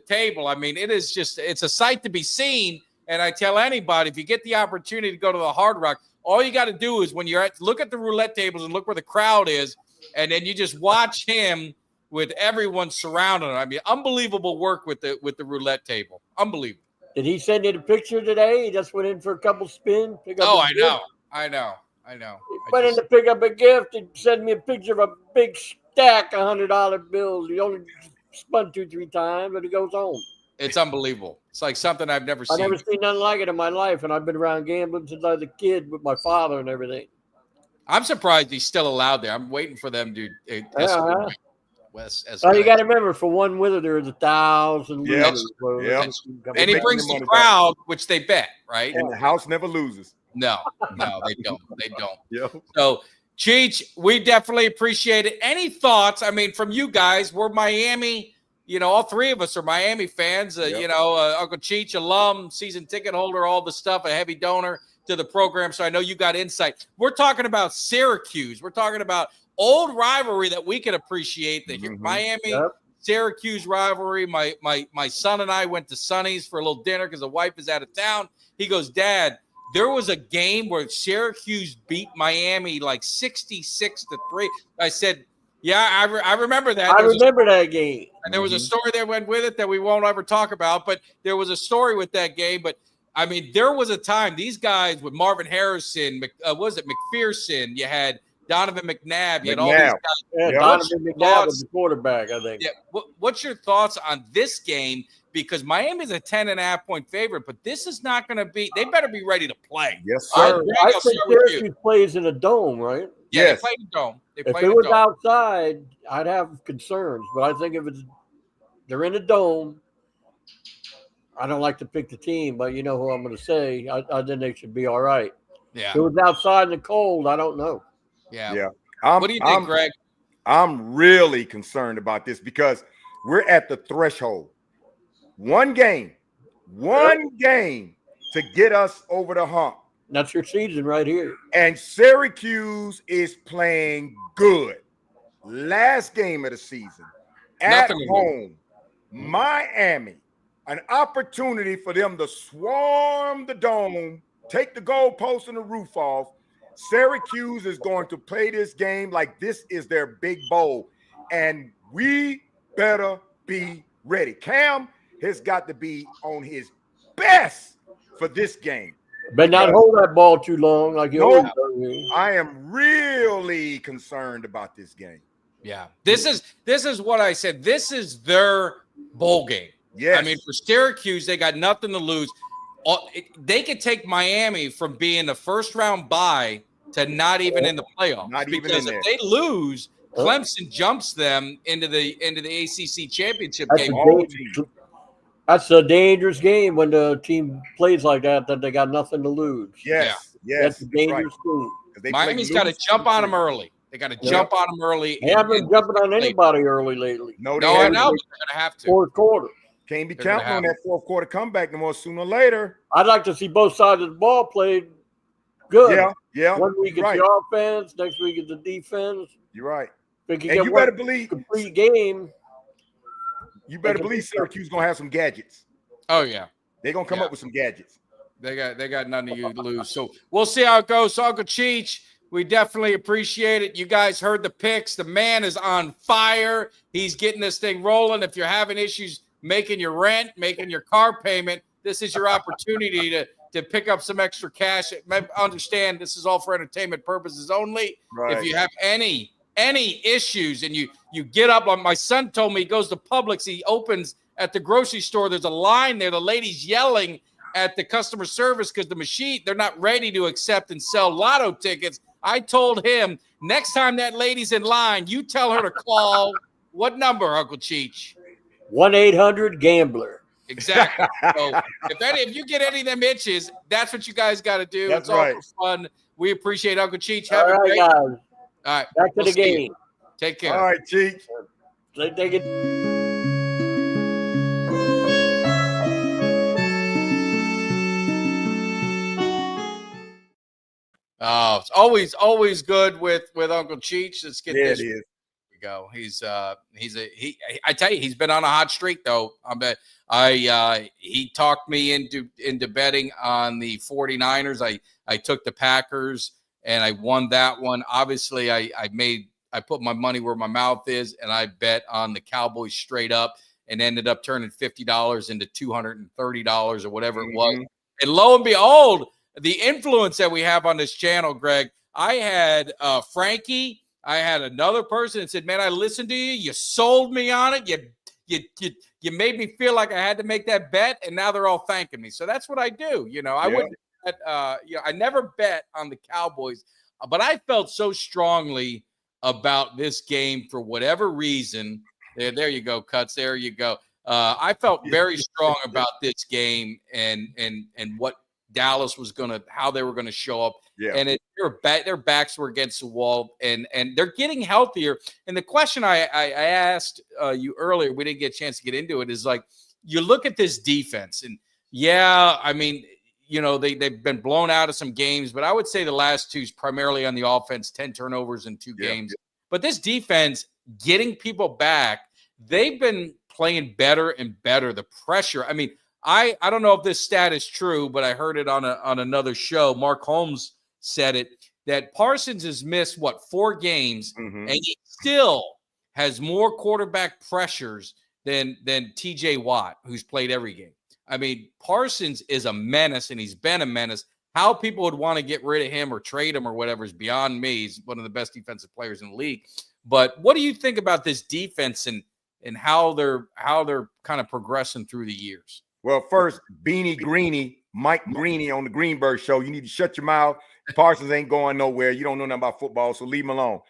A: table. I mean, it's a sight to be seen. And I tell anybody, if you get the opportunity to go to the Hard Rock, all you got to do is when you're look at the roulette tables and look where the crowd is, and then you just watch him with everyone surrounding him. I mean, unbelievable work with the roulette table. Unbelievable.
F: Did he send you the picture today? He just went in for a couple spins.
A: I know.
F: He went in to pick up a gift and sent me a picture of a big stack of $100 bills. He only spun 2-3 times, and he goes home.
A: It's unbelievable. It's like something I've never seen.
F: I've never seen nothing like it in my life, and I've been around gambling since I was a kid with my father and everything.
A: I'm surprised he's still allowed there. I'm waiting for them to
F: So you got to remember, for one winner, there's 1,000 losers.
A: And he brings the crowd, which they bet, right?
D: And the house never loses.
A: No, they don't. They don't.
D: Yep.
A: So, Cheech, we definitely appreciate it. Any thoughts? I mean, from you guys, we're Miami. All 3 of us are Miami fans. Uncle Cheech, alum, season ticket holder, all the stuff, a heavy donor to the program. So I know you got insight. We're talking about Syracuse. We're talking about old rivalry that we can appreciate. The Miami Syracuse rivalry. My son and I went to Sonny's for a little dinner because the wife is out of town. He goes, Dad, there was a game where Syracuse beat Miami like 66-3. I said, yeah, I remember that.
F: I remember that game.
A: And there was a story that went with it that we won't ever talk about, but there was a story with that game. But, I mean, there was a time these guys with Marvin Harrison, McPherson, you had Donovan McNabb, you had all these guys.
F: Yeah, Donovan McNabb was the quarterback, I think.
A: Yeah. What's your thoughts on this game? Because Miami's a 10.5-point favorite, but this is not going to be – they better be ready to play.
D: Yes, sir.
F: I think Syracuse plays in a dome, right?
A: Yeah, they play in a dome.
F: If it was outside, I'd have concerns. But I think if they're in a dome, I don't like to pick the team, but you know who I'm going to say. I think they should be all right.
A: Yeah.
F: If it was outside in the cold, I don't know.
A: Yeah.
D: What
A: do you think, Greg?
D: I'm really concerned about this because we're at the threshold. One game to get us over the hump.
F: That's your season right here.
D: And Syracuse is playing good. Last game of the season at home, Miami, an opportunity for them to swarm the dome, take the goalpost and the roof off. Syracuse is going to play this game like this is their big bowl, and we better be ready. Cam has got to be on his best for this game.
F: But not hold that ball too long like you always do.
D: I am really concerned about this game.
A: Yeah. This is what I said. This is their bowl game.
D: Yes.
A: I mean, for Syracuse, they got nothing to lose. They could take Miami from being the first round bye to not even in the playoffs. Because if they lose, Clemson jumps them into the ACC championship game.
F: That's a dangerous game when the team plays like that they got nothing to lose.
D: Yes.
F: That's a dangerous team.
A: Miami's got to jump on them early. They got to jump on them early.
F: They haven't been jumping on anybody early lately.
A: No, I know, but they're going to have to.
F: Fourth quarter.
D: Can't be counting on that fourth quarter comeback no more sooner or later.
F: I'd like to see both sides of the ball played good.
D: Yeah.
F: 1 week it's the offense, next week it's the defense.
D: You're right.
F: And you better believe complete game.
D: You better believe Syracuse gonna have some gadgets.
A: Oh yeah,
D: they're gonna come up with some gadgets.
A: They got nothing to lose. So we'll see how it goes. So Uncle Cheech, We definitely appreciate it. You guys heard the picks. The man is on fire. He's getting this thing rolling. If you're having issues making your rent, making your car payment, this is your opportunity to pick up some extra cash. Understand this is all for entertainment purposes only.
D: Right.
A: If you have any issues and you get up, like my son told me, he goes to Publix, he opens at the grocery store, there's a line there, the lady's yelling at the customer service because the machine, they're not ready to accept and sell lotto tickets. I told him, next time that lady's in line, you tell her to call what number, Uncle Cheech?
F: 1-800-GAMBLER.
A: Exactly. So if you get any of them itches, that's what you guys got to do.
D: That's
A: it's all
D: right.
A: for fun. We appreciate Uncle Cheech.
F: All
A: Have a
F: right,
A: great
F: guys.
A: All right.
F: Back to
A: We'll
F: the
A: see you.
F: game.
A: Take care.
D: All right, Cheech.
F: Take it.
A: Oh, it's always good with Uncle Cheech. Let's get this.
D: It is.
A: We go. I tell you, he's been on a hot streak though. He talked me into betting on the 49ers. I took the Packers and I won that one. Obviously, I put my money where my mouth is, and I bet on the Cowboys straight up and ended up turning $50 into $230 or whatever it was. And lo and behold, the influence that we have on this channel, Greg, I had Frankie, I had another person that said, man, I listened to you. You sold me on it. You made me feel like I had to make that bet, and now they're all thanking me. So that's what I do. I wouldn't bet, I never bet on the Cowboys, but I felt so strongly about this game for whatever reason. There you go, Cuts. There you go. I felt very strong about this game and what Dallas was how they were going to show up.
D: Yeah.
A: And their backs were against the wall, and they're getting healthier. And the question I asked you earlier, we didn't get a chance to get into it, is like, you look at this defense, and I mean, they've been blown out of some games, but I would say the last two is primarily on the offense, 10 turnovers in 2 games. But this defense getting people back, they've been playing better and better. The pressure, I mean, I don't know if this stat is true, but I heard it on another show. Mark Holmes said it, that Parsons has missed 4 games, and he still has more quarterback pressures than TJ Watt, who's played every game. I mean, Parsons is a menace, and he's been a menace. How people would want to get rid of him or trade him or whatever is beyond me. He's one of the best defensive players in the league. But what do you think about this defense and how they're kind of progressing through the years?
D: Well, first, Beanie Greenie, Mike Greenie on the Greenberg Show. You need to shut your mouth. Parsons ain't going nowhere. You don't know nothing about football, so leave him alone.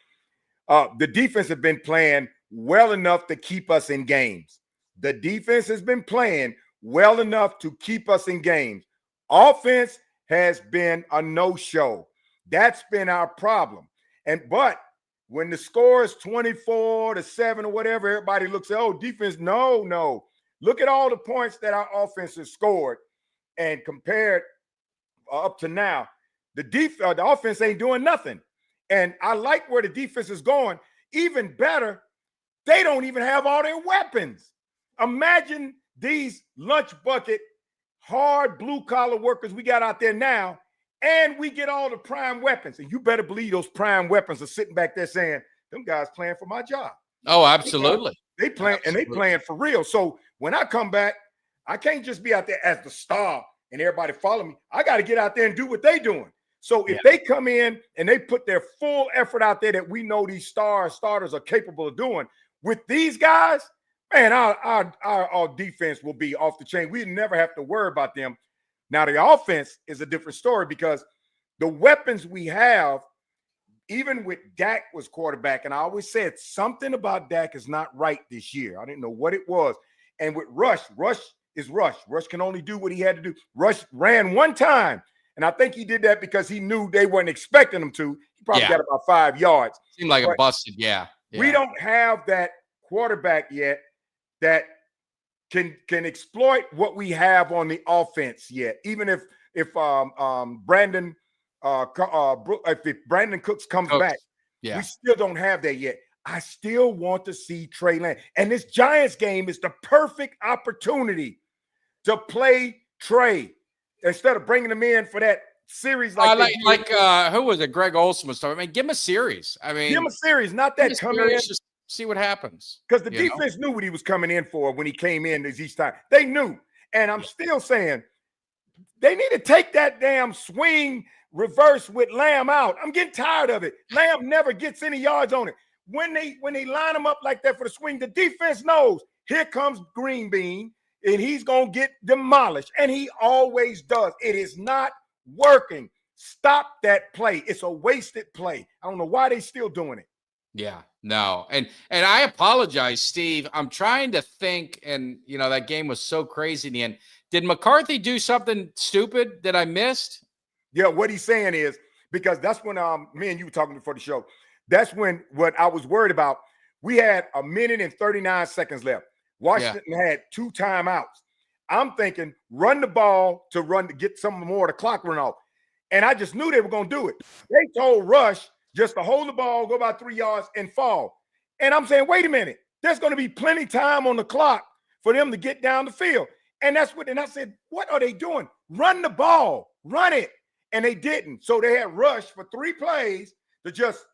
D: The defense has been playing well enough to keep us in games. The defense has been playing well enough to keep us in games. Offense has been a no-show. That's been our problem. But when the score is 24-7 or whatever, everybody looks at, defense. No. Look at all the points that our offense has scored and compared up to now. The offense ain't doing nothing. And I like where the defense is going. Even better, they don't even have all their weapons. Imagine these lunch bucket, hard blue-collar workers we got out there now, and we get all the prime weapons. And you better believe those prime weapons are sitting back there saying, them guys playing for my job.
A: Oh, absolutely.
D: They playing, and they playing for real. So when I come back, I can't just be out there as the star and everybody follow me. I got to get out there and do what they doing. So if they come in and they put their full effort out there that we know these starters are capable of doing, with these guys, man, our defense will be off the chain. We never have to worry about them. Now, the offense is a different story because the weapons we have, even with Dak was quarterback, and I always said something about Dak is not right this year. I didn't know what it was. And with Rush is Rush. Rush can only do what he had to do. Rush ran one time, and I think he did that because he knew they weren't expecting him to. He probably got about 5 yards.
A: Seemed like a busted,
D: We don't have that quarterback yet that can exploit what we have on the offense yet. Even if Brandon Cooks comes back, we still don't have that yet. I still want to see Trey Lance. And this Giants game is the perfect opportunity to play Trey instead of bringing him in for that series like
A: who was it? Greg Olson was talking. I mean, give him a series. I mean,
D: give him a series, not that come in.
A: Just see what happens.
D: Because the defense knew what he was coming in for when he came in each time. They knew. And I'm still saying they need to take that damn swing reverse with Lamb out. I'm getting tired of it. Lamb never gets any yards on it. When they line him up like that for the swing, the defense knows here comes Green Bean and he's going to get demolished. And he always does. It is not working. Stop that play. It's a wasted play. I don't know why they still doing it.
A: Yeah, no. And I apologize, Steve. I'm trying to think, and that game was so crazy in the end. Did McCarthy do something stupid that I missed?
D: Yeah, what he's saying is, because that's when me and you were talking before the show. That's when what I was worried about. We had 1 minute and 39 seconds left. Washington had 2 timeouts. I'm thinking run the ball to get some more of the clock run off. And I just knew they were going to do it. They told Rush just to hold the ball, go about 3 yards, and fall. And I'm saying, wait a minute. There's going to be plenty time on the clock for them to get down the field. And and I said, what are they doing? Run the ball. Run it. And they didn't. So they had Rush for 3 plays to just.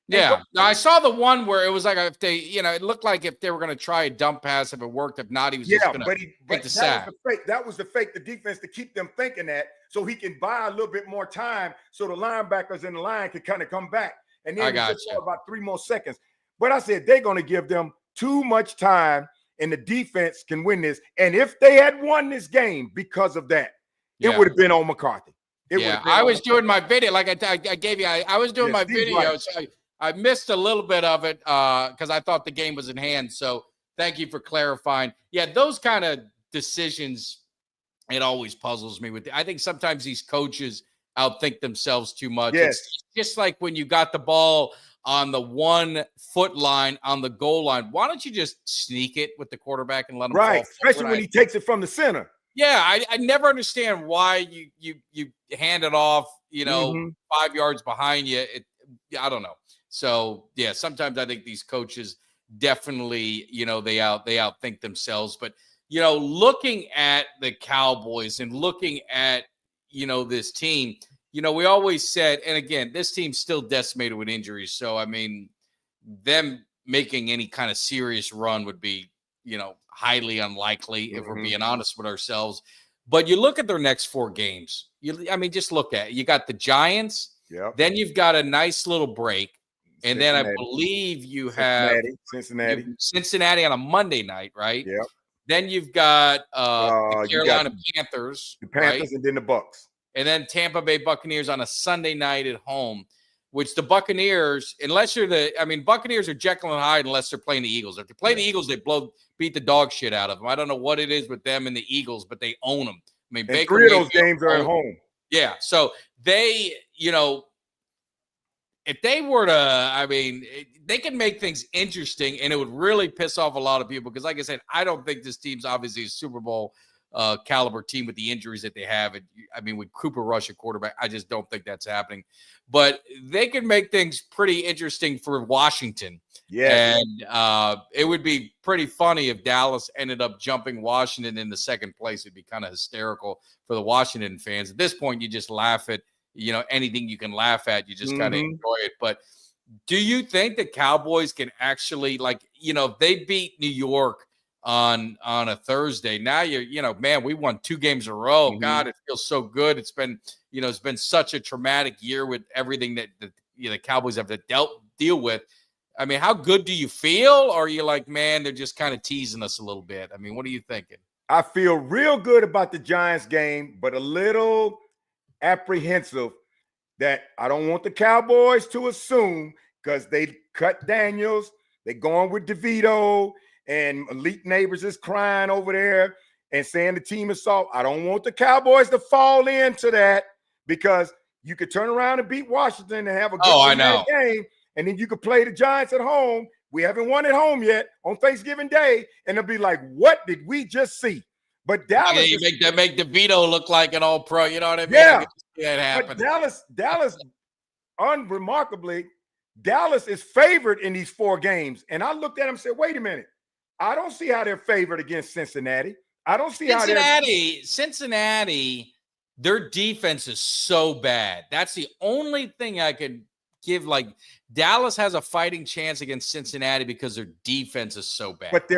A: Yeah. Now, I saw the one where it was like if they, it looked like if they were going to try a dump pass, if it worked, if not, he was just going to take the sack.
D: That was the fake, the defense to keep them thinking that so he can buy a little bit more time so the linebackers in the line can kind of come back. And then about 3 more seconds. But I said they're going to give them too much time and the defense can win this. And if they had won this game because of that, it would have been on McCarthy.
A: I was doing my video, like I gave you, I was doing my video. Right. So I missed a little bit of it because I thought the game was in hand. So thank you for clarifying. Yeah, those kind of decisions, it always puzzles me. I think sometimes these coaches outthink themselves too much.
D: Yes.
A: It's just like when you got the ball on the 1 foot line on the goal line. Why don't you just sneak it with the quarterback and let him fall?
D: Especially when he takes it from the center.
A: Yeah, I never understand why you hand it off, 5 yards behind you. I don't know. So yeah, sometimes I think these coaches definitely, they outthink themselves. But looking at the Cowboys and looking at this team, we always said, and again, this team's still decimated with injuries. So I mean, them making any kind of serious run would be, highly unlikely if we're being honest with ourselves. But you look at their next 4 games. Just look at it. You got the Giants.
D: Yeah.
A: Then you've got a nice little break. And then I believe you have Cincinnati on a Monday night, right?
D: Yeah.
A: Then you've got the Carolina Panthers.
D: The Panthers,
A: right?
D: And then the Bucks.
A: And then Tampa Bay Buccaneers on a Sunday night at home, which the Buccaneers, Buccaneers are Jekyll and Hyde unless they're playing the Eagles. If they play the Eagles, they beat the dog shit out of them. I don't know what it is with them and the Eagles, but they own them. I mean,
D: and 3 of those games are at home.
A: Yeah. So they, if they were to, they can make things interesting, and it would really piss off a lot of people because, like I said, I don't think this team's obviously a Super Bowl caliber team with the injuries that they have. With Cooper Rush at quarterback, I just don't think that's happening. But they can make things pretty interesting for Washington.
D: Yeah.
A: And it would be pretty funny if Dallas ended up jumping Washington in the second place. It'd be kind of hysterical for the Washington fans. At this point, you just laugh at anything you can laugh at, you just kind of enjoy it. But do you think the Cowboys can actually, if they beat New York on a Thursday, now man, we won 2 games in a row. God, it feels so good. It's been, it's been such a traumatic year with everything that the Cowboys have to deal with. How good do you feel? Or are you like, man, they're just kind of teasing us a little bit? What are you thinking?
D: I feel real good about the Giants game, but a little apprehensive that I don't want the Cowboys to assume because they cut Daniels, they going with DeVito, and Elite Neighbors is crying over there and saying the team is soft. I don't want the Cowboys to fall into that because you could turn around and beat Washington and have a good game, and then you could play the Giants at home. We haven't won at home yet on Thanksgiving Day, and they'll be like, what did we just see? But Dallas,
A: make DeVito look like an all-pro. You know what I mean?
D: Yeah,
A: it happen.
D: But Dallas, unremarkably, Dallas is favored in these 4 games. And I looked at him and said, wait a minute. I don't see how they're favored against Cincinnati. I don't see how
A: Cincinnati their defense is so bad. That's the only thing I could give. Like, Dallas has a fighting chance against Cincinnati because their defense is so bad.
D: But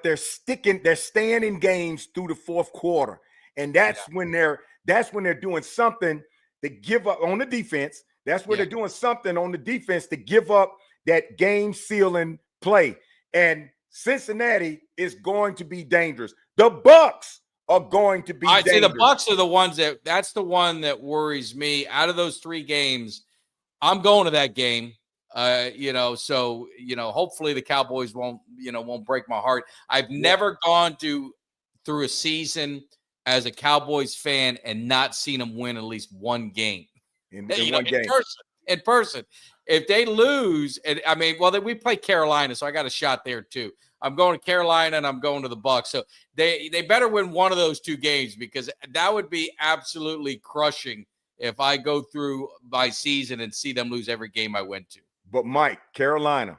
D: they're staying in games through the fourth quarter. And that's when they're doing something to give up on the defense. That's where they're doing something on the defense to give up that game sealing play. And Cincinnati is going to be dangerous. The Bucs are going to be dangerous.
A: I'd say the Bucs are the ones that's the one that worries me. Out of those 3 games, I'm going to that game. So hopefully the Cowboys won't break my heart. I've never gone through a season as a Cowboys fan and not seen them win at least one game. In person. If they lose, and we play Carolina, so I got a shot there too. I'm going to Carolina and I'm going to the Bucs. So they better win one of those 2 games, because that would be absolutely crushing if I go through my season and see them lose every game I went to.
D: But Mike, Carolina,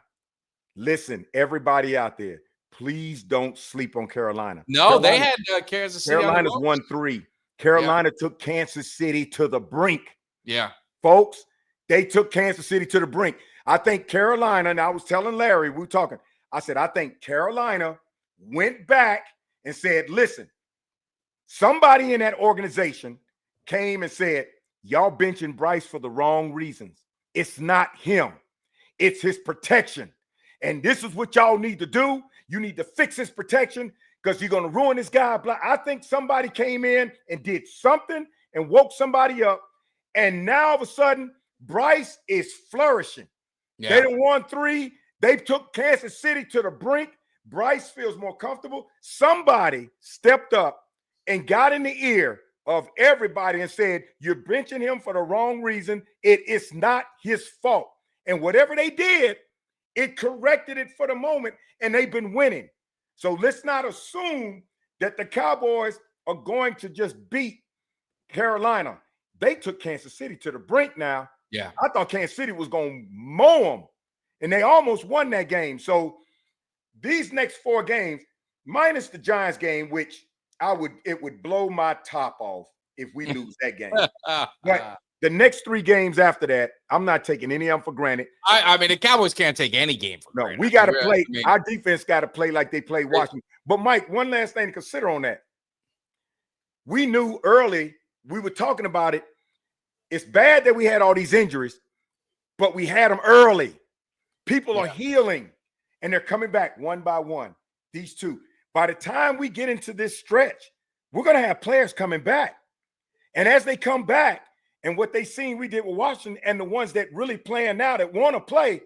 D: listen, everybody out there, please don't sleep on Carolina.
A: No, they had Kansas City.
D: Carolina's won 3. Carolina took Kansas City to the brink.
A: Yeah.
D: Folks, they took Kansas City to the brink. I think Carolina, and I was telling Larry, we were talking, I said, I think Carolina went back and said, listen, somebody in that organization came and said, y'all benching Bryce for the wrong reasons. It's not him. It's his protection. And this is what y'all need to do. You need to fix his protection, because you're going to ruin this guy. I think somebody came in and did something and woke somebody up. And now all of a sudden, Bryce is flourishing. Yeah. They done won 3. They took Kansas City to the brink. Bryce feels more comfortable. Somebody stepped up and got in the ear of everybody and said, you're benching him for the wrong reason. It is not his fault. And whatever they did, it corrected it for the moment, and they've been winning. So let's not assume that the Cowboys are going to just beat Carolina. They took Kansas City to the brink now.
A: Yeah.
D: I thought Kansas City was going to mow them, and they almost won that game. So these next 4 games, minus the Giants game, which it would blow my top off if we lose that game. But the next 3 games after that, I'm not taking any of them for granted.
A: The Cowboys can't take any game for granted.
D: We got to play. Our defense got to play like they play Washington. But, Mike, one last thing to consider on that. We knew early, we were talking about it. It's bad that we had all these injuries, but we had them early. People are healing, and they're coming back one by one, these 2. By the time we get into this stretch, we're going to have players coming back. And as they come back, and what they seen we did with Washington, and the ones that really playing now that want to play,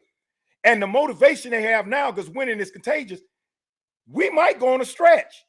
D: and the motivation they have now because winning is contagious, we might go on a stretch.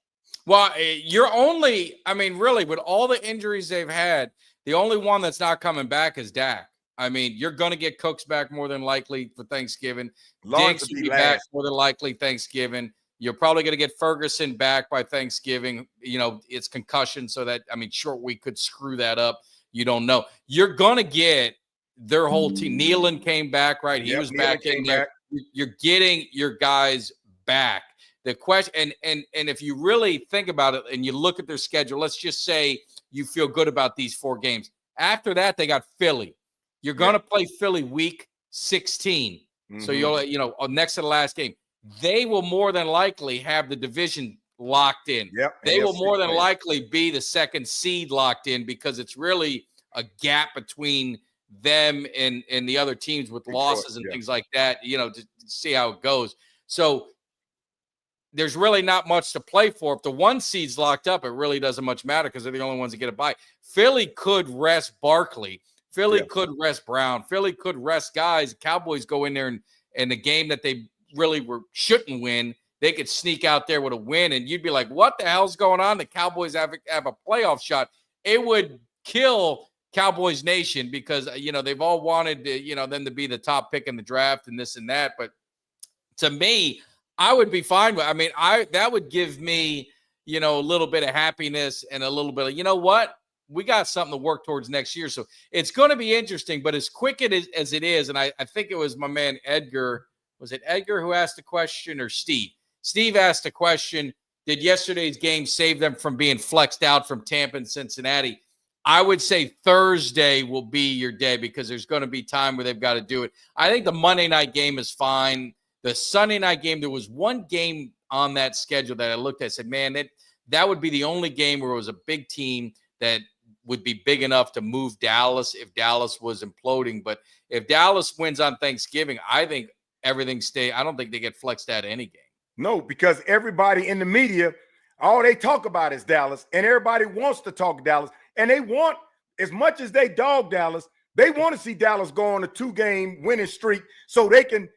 A: Well, really, with all the injuries they've had, the only one that's not coming back is Dak. You're going to get Cooks back more than likely for Thanksgiving. Diggs will be back more than likely Thanksgiving. You're probably going to get Ferguson back by Thanksgiving. It's concussion, so that, short week could screw that up. You don't know. You're going to get their whole team. Nealon came back, right? He was back in there. You're getting your guys back. The question, and if you really think about it and you look at their schedule, let's just say you feel good about these 4 games. After that, they got Philly. You're going to play Philly week 16. Mm-hmm. So you'll, next to the last game, they will more than likely have the division locked in.
D: Yep.
A: They will more than likely be the 2nd seed locked in, because it's really a gap between them and the other teams with losses and things like that, to see how it goes. So there's really not much to play for. If the 1 seed's locked up, it really doesn't much matter, because they're the only ones that get a bye. Philly could rest Barkley. Philly could rest Brown. Philly could rest guys. Cowboys go in there and the game that they really shouldn't win, they could sneak out there with a win, and you'd be like, what the hell's going on? The Cowboys have a playoff shot. It would kill Cowboys Nation, because, they've all wanted them to be the top pick in the draft and this and that. But to me, I would be fine with, that would give me, a little bit of happiness and a little bit of, what? We got something to work towards next year. So it's going to be interesting, but as quick as it is, and I think it was my man Edgar. Was it Edgar who asked the question, or Steve? Steve asked the question, did yesterday's game save them from being flexed out from Tampa and Cincinnati? I would say Thursday will be your day because there's going to be time where they've got to do it. I think the Monday night game is fine. The Sunday night game, there was one game on that schedule that I looked at and said, man, that would be the only game where it was a big team that would be big enough to move Dallas if Dallas was imploding. But if Dallas wins on Thanksgiving, I think everything stays. I don't think they get flexed out of any game.
D: No, because everybody in the media, all they talk about is Dallas, and everybody wants to talk Dallas. And they want, as much as they dog Dallas, they want to see Dallas go on a 2-game winning streak so they can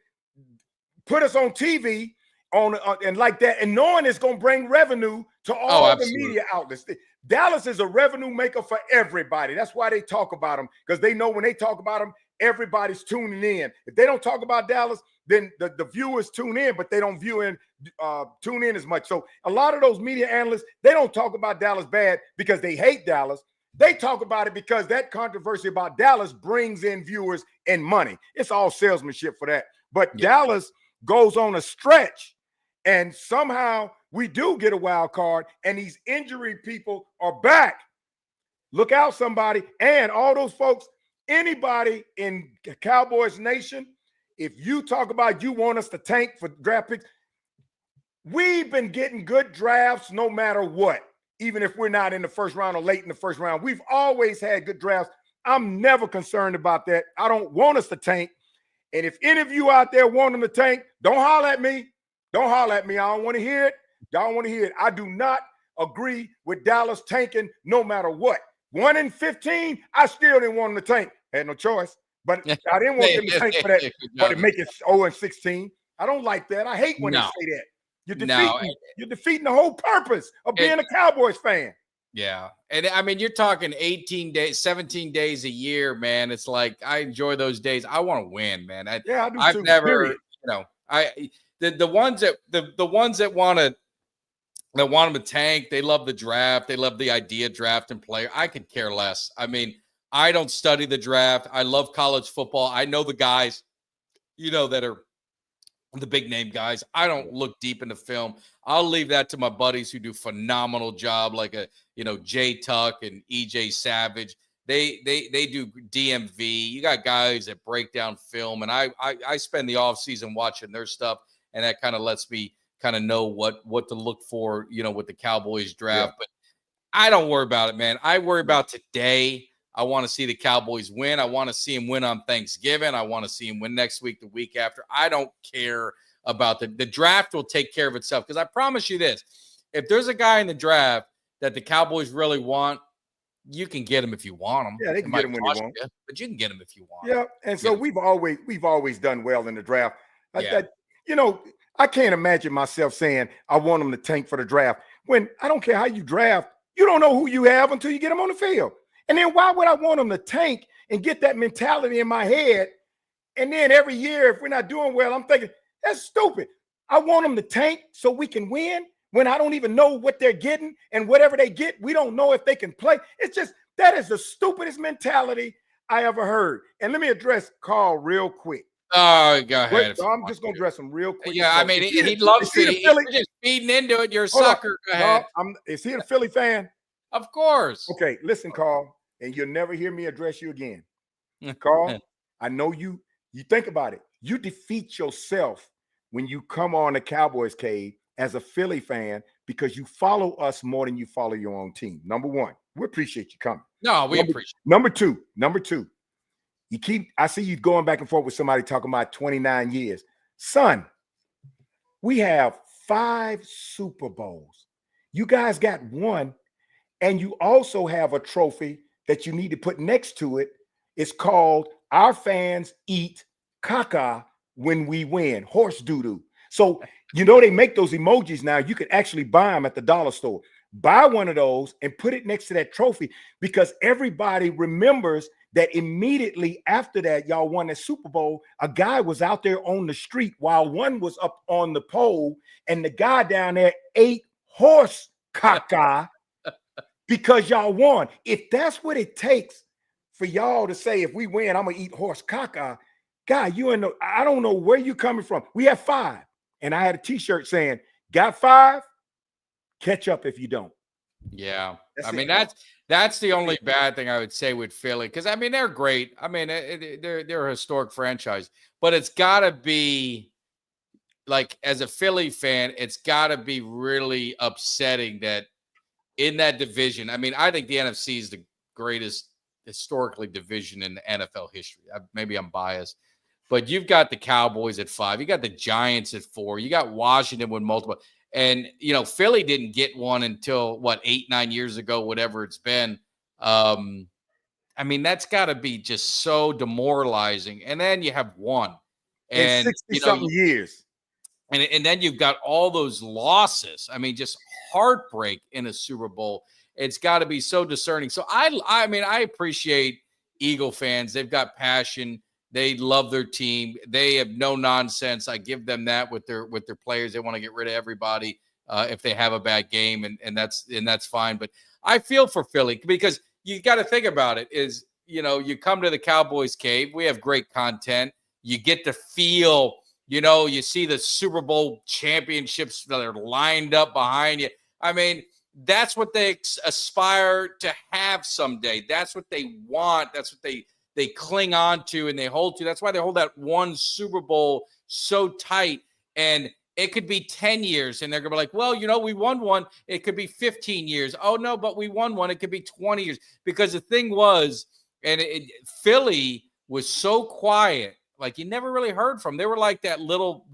D: put us on TV and like that, and knowing it's going to bring revenue to all the media outlets. Dallas is a revenue maker for everybody. That's why they talk about them, because they know when they talk about them, everybody's tuning in. If they don't talk about Dallas, then the viewers tune in, but they don't tune in as much. So a lot of those media analysts, they don't talk about Dallas bad because they hate Dallas. They talk about it because that controversy about Dallas brings in viewers and money. It's all salesmanship for that. But Dallas goes on a stretch, and somehow we do get a wild card, and these injury people are back. Look out, somebody. And all those folks, anybody in Cowboys Nation, if you talk about you want us to tank for draft picks, we've been getting good drafts no matter what, even if we're not in the first round or late in the first round. We've always had good drafts. I'm never concerned about that. I don't want us to tank. And if any of you out there want them to tank, don't holler at me. Don't holler at me. I don't want to hear it. Y'all don't want to hear it. I do not agree with Dallas tanking no matter what. 1-15, I still didn't want them to tank. Had no choice. But I didn't want them to tank for that, but to make it 0-16. I don't like that. I hate when they say that. You're defeating the whole purpose of being a Cowboys fan.
A: Yeah. And I mean, you're talking 18 days, 17 days a year, man. It's like, I enjoy those days. I want to win, man. I do I've too. Never, period. The ones that want them to tank, they love the draft. They love the idea of draft and player. I could care less. I mean, I don't study the draft. I love college football. I know the guys, that are the big name guys. I don't look deep into film. I'll leave that to my buddies who do phenomenal job, like Jay Tuck and EJ Savage. They do DMV. You got guys that break down film, and I spend the off season watching their stuff, and that kind of lets me kind of know what to look for, with the Cowboys draft. Yeah. But I don't worry about it, man. I worry about today. I want to see the Cowboys win. I want to see them win on Thanksgiving. I want to see them win next week, the week after. I don't care about the draft will take care of itself. Because I promise you this, if there's a guy in the draft that the Cowboys really want, you can get him if you want him.
D: Yeah, they can get him when you want.
A: But you can get him if you want.
D: Yeah, and so we've always done well in the draft. I can't imagine myself saying I want them to tank for the draft when I don't care how you draft. You don't know who you have until you get them on the field. And then why would I want them to tank and get that mentality in my head? And then every year, if we're not doing well, I'm thinking, that's stupid. I want them to tank so we can win when I don't even know what they're getting. And whatever they get, we don't know if they can play. It's just, that is the stupidest mentality I ever heard. And let me address Carl real quick.
A: Oh, go ahead.
D: So I'm just going to address him real quick.
A: Yeah, I mean, he loves it. He's just feeding into it. You're a sucker. Go ahead.
D: Is he a Philly fan?
A: Of course.
D: Okay, listen, Carl, and you'll never hear me address you again. Carl, I know you think about it. You defeat yourself when you come on the Cowboys cave as a Philly fan because you follow us more than you follow your own team. Number one, we appreciate you coming.
A: No, we appreciate it.
D: Number two, I see you going back and forth with somebody talking about 29 years. Son, we have 5 Super Bowls. You guys got 1. And you also have a trophy that you need to put next to it. It's called Our Fans Eat Caca When We Win, horse doo-doo. So, they make those emojis now. You can actually buy them at the dollar store. Buy one of those and put it next to that trophy because everybody remembers that immediately after that, y'all won that Super Bowl, a guy was out there on the street while one was up on the pole, and the guy down there ate horse caca because y'all won. If that's what it takes for y'all to say, if we win, I'm going to eat horse caca, guy, I don't know where you're coming from. We have 5. And I had a t-shirt saying, got 5, catch up if you don't.
A: Yeah. I mean, that's the only bad thing I would say with Philly, because I mean they're great. I mean they're a historic franchise, but it's got to be like, as a Philly fan, it's got to be really upsetting that in that division. I mean, I think the NFC is the greatest historically division in the NFL history. Maybe I'm biased, but you've got the Cowboys at 5, you got the Giants at 4, you got Washington with multiple. And, Philly didn't get one until 8-9 years ago, whatever it's been. I mean, that's got to be just so demoralizing. And then you have one. And,
D: in 60-something years.
A: And then you've got all those losses. I mean, just heartbreak in a Super Bowl. It's got to be so discerning. So, I mean, I appreciate Eagle fans. They've got passion. They love their team. They have no nonsense. I give them that with their players. They want to get rid of everybody if they have a bad game, and that's fine. But I feel for Philly, because you got to think about it. Is you come to the Cowboys cave. We have great content. You get to feel. You see the Super Bowl championships that are lined up behind you. I mean, that's what they aspire to have someday. That's what they want. That's what they cling on to and they hold to. That's why they hold that one Super Bowl so tight. And it could be 10 years and they're going to be like, well, we won one. It could be 15 years. Oh, no, but we won one. It could be 20 years. Because the thing was, and Philly was so quiet, like you never really heard from. They were like that little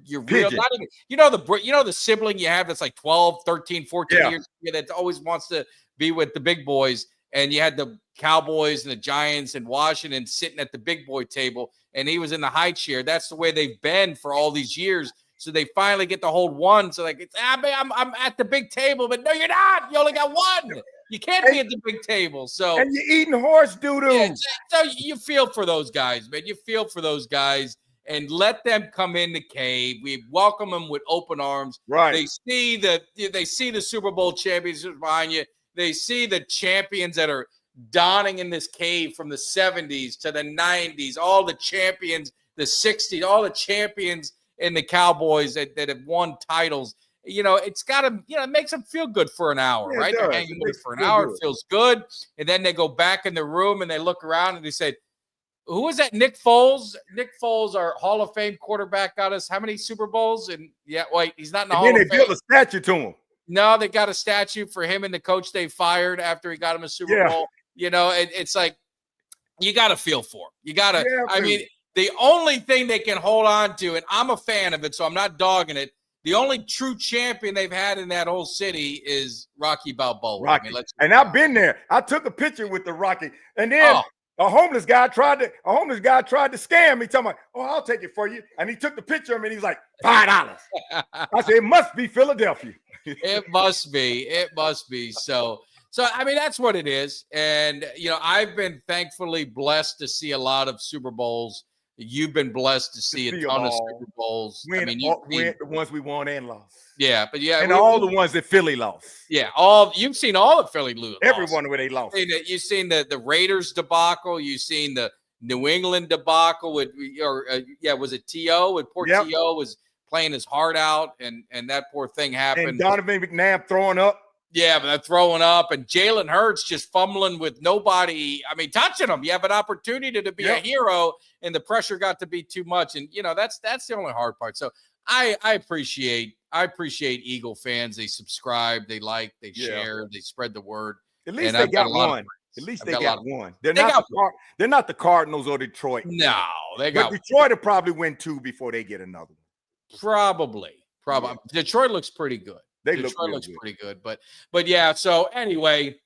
A: you're real, not even, the sibling you have that's like 12, 13, 14 years that always wants to be with the big boys. And you had the Cowboys and the Giants and Washington sitting at the big boy table, and he was in the high chair. That's the way they've been for all these years. So they finally get to hold one. So like, I'm at the big table, but no, you're not. You only got one. You can't be at the big table. So
D: and you're eating horse doo-doo.
A: Yeah, so you feel for those guys, man. You feel for those guys, and let them come in the cave. We welcome them with open arms.
D: Right.
A: They see the Super Bowl championships behind you. They see the champions that are donning in this cave from the 70s to the 90s, all the champions, the 60s, all the champions in the Cowboys that have won titles. It's got to, it makes them feel good for an hour, right? They're hanging with it for an hour. It feels good. And then they go back in the room and they look around and they say, who is that? Nick Foles? Nick Foles, our Hall of Fame quarterback, got us how many Super Bowls? And he's not in the Hall of Fame.
D: And then they built a statue to him.
A: No, they got a statue for him and the coach they fired after he got him a Super Bowl. It's like, you got to feel for him. You got to, I mean, the only thing they can hold on to, and I'm a fan of it, so I'm not dogging it. The only true champion they've had in that whole city is Rocky Balboa.
D: Rocky.
A: I mean,
D: I've been there. I took a picture with the Rocky. And then a homeless guy tried to scam me, talking about, oh, I'll take it for you. And he took the picture of me and he's like, $5. I said, it must be Philadelphia.
A: It must be. So I mean, that's what it is. And I've been thankfully blessed to see a lot of Super Bowls. You've been blessed to see a ton of Super Bowls.
D: I mean, the ones we won and lost.
A: Yeah, but
D: and all the ones that Philly lost.
A: Yeah, you've seen all that Philly lose.
D: Everyone where they lost.
A: You've seen the Raiders debacle. You've seen the New England debacle with, was it T.O.? With poor T.O. was playing his heart out, and that poor thing happened.
D: And Donovan McNabb throwing up.
A: Yeah, but they're throwing up, and Jalen Hurts just fumbling with nobody. I mean, touching him. You have an opportunity to be a hero, and the pressure got to be too much. And that's the only hard part. So I appreciate Eagle fans. They subscribe, they like, they share, they spread the word.
D: At least they got one. At least they got one. They're not the Cardinals or Detroit.
A: No, they got.
D: But Detroit will probably win 2 before they get another one.
A: Probably. Yeah. Detroit looks pretty good. Detroit looks pretty good, but yeah. So anyway,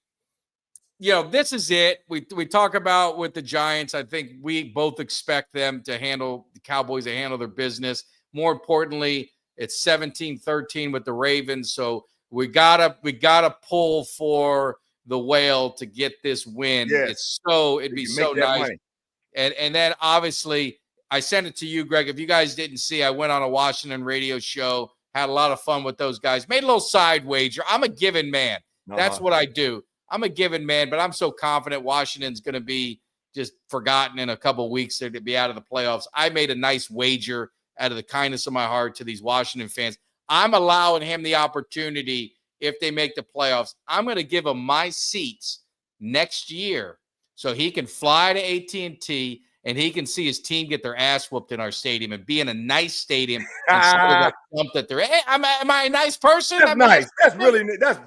A: this is it. We talk about with the Giants. I think we both expect them to handle the Cowboys, to handle their business. More importantly, it's 17-13 with the Ravens. So we gotta pull for the whale to get this win.
D: Yes.
A: It'd be so nice. Money. And then obviously I sent it to you, Greg. If you guys didn't see, I went on a Washington radio show. Had a lot of fun with those guys. Made a little side wager. I'm a given man. That's what I do. I'm a given man, but I'm so confident Washington's going to be just forgotten in a couple of weeks to be out of the playoffs. I made a nice wager out of the kindness of my heart to these Washington fans. I'm allowing him the opportunity if they make the playoffs. I'm going to give him my seats next year so he can fly to AT&T and he can see his team get their ass whooped in our stadium and be in a nice stadium instead of that dump that they're. Hey, am I a nice person?
D: That's nice. That's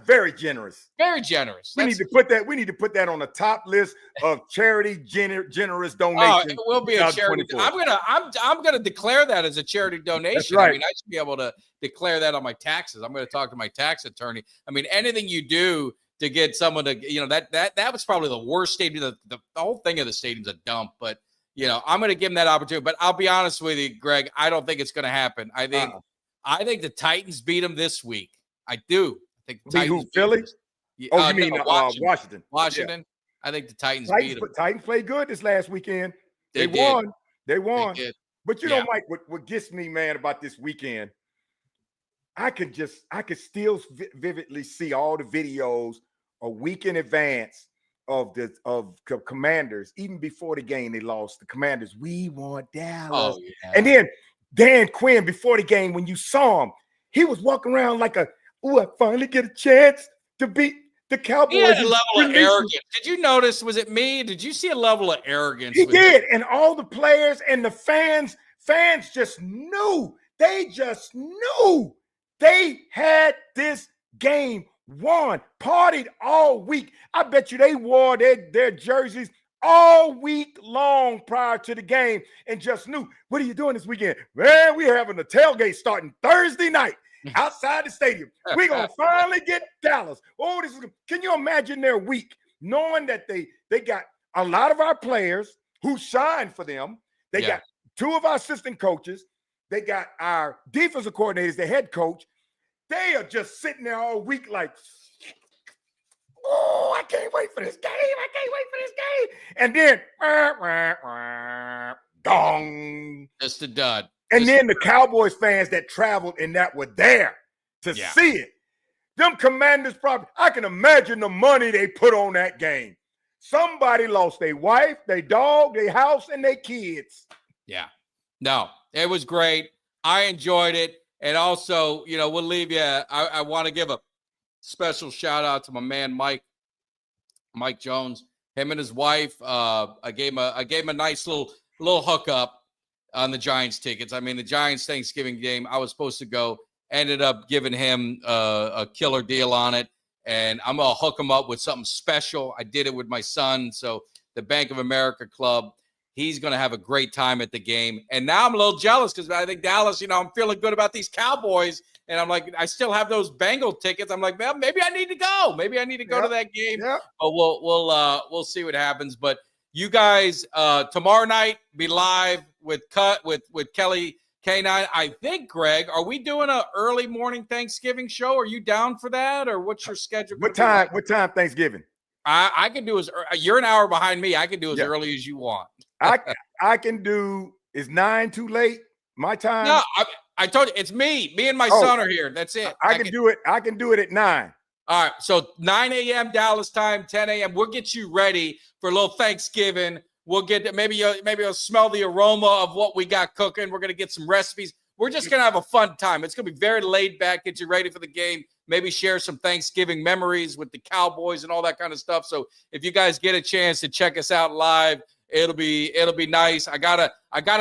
D: very generous.
A: Very generous.
D: We need to put that on the top list of charity generous donations.
A: Oh, it will be a charity. I'm gonna declare that as a charity donation.
D: That's right.
A: I mean, I should be able to declare that on my taxes. I'm going to talk to my tax attorney. I mean, anything you do to get someone to, that was probably the worst stadium. The whole thing of the stadium's a dump, but I'm going to give him that opportunity. But I'll be honest with you, Greg, I don't think it's going to happen. I think the Titans beat them this week. I do. I think the Titans
D: beat Philly? You mean
A: Washington?
D: Washington.
A: Yeah. I think the Titans beat them.
D: Titans played good this last weekend. They won. They won. But Mike, what gets me, man, about this weekend, I could still vividly see all the videos a week in advance of Commanders. Even before the game, they lost. The Commanders, we want Dallas. Oh, yeah. And then Dan Quinn, before the game, when you saw him, he was walking around like I finally get a chance to beat the Cowboys. He
A: had a level of arrogance. Did you notice? Was it me? Did you see a level of arrogance?
D: He did. And all the players and the fans just knew. They just knew they had this game won. Partied all week. I bet you they wore their jerseys all week long prior to the game and just knew, what are you doing this weekend? Man, we're having a tailgate starting Thursday night outside the stadium. We're going to finally get Dallas. Oh, can you imagine their week knowing that they got a lot of our players who signed for them. They got two of our assistant coaches. They got our defensive coordinators, the head coach. They are just sitting there all week like, oh, I can't wait for this game. I can't wait for this game. And then, dong.
A: Just a dud.
D: And then the Cowboys fans that traveled and that were there to see it. Them Commanders probably, I can imagine the money they put on that game. Somebody lost their wife, their dog, their house, and their kids.
A: Yeah. No, it was great. I enjoyed it. And also, we'll leave you. I want to give a special shout out to my man, Mike Jones, him and his wife. I gave him a nice little hookup on the Giants tickets. I mean, the Giants Thanksgiving game, I was supposed to go, ended up giving him a killer deal on it. And I'm going to hook him up with something special. I did it with my son. So the Bank of America Club, he's going to have a great time at the game. And now I'm a little jealous because I think Dallas, I'm feeling good about these Cowboys. And I'm like, I still have those Bengal tickets. I'm like, well, maybe I need to go. Maybe I need to go to that game. Yep. But we'll see what happens. But you guys, tomorrow night, be live with Kelly K9. I think, Greg, are we doing an early morning Thanksgiving show? Are you down for that, or what's your schedule?
D: What time Thanksgiving?
A: I can do you're an hour behind me. I can do as early as you want.
D: I can do. Is 9 too late? My time?
A: No, I told you it's me. Me and my son are here. That's it.
D: I can do it. I can do it at 9.
A: All right. So 9 a.m. Dallas time, 10 a.m. We'll get you ready for a little Thanksgiving. We'll get maybe you'll smell the aroma of what we got cooking. We're gonna get some recipes. We're just gonna have a fun time. It's gonna be very laid back. Get you ready for the game. Maybe share some Thanksgiving memories with the Cowboys and all that kind of stuff. So if you guys get a chance to check us out live, it'll be nice. I gotta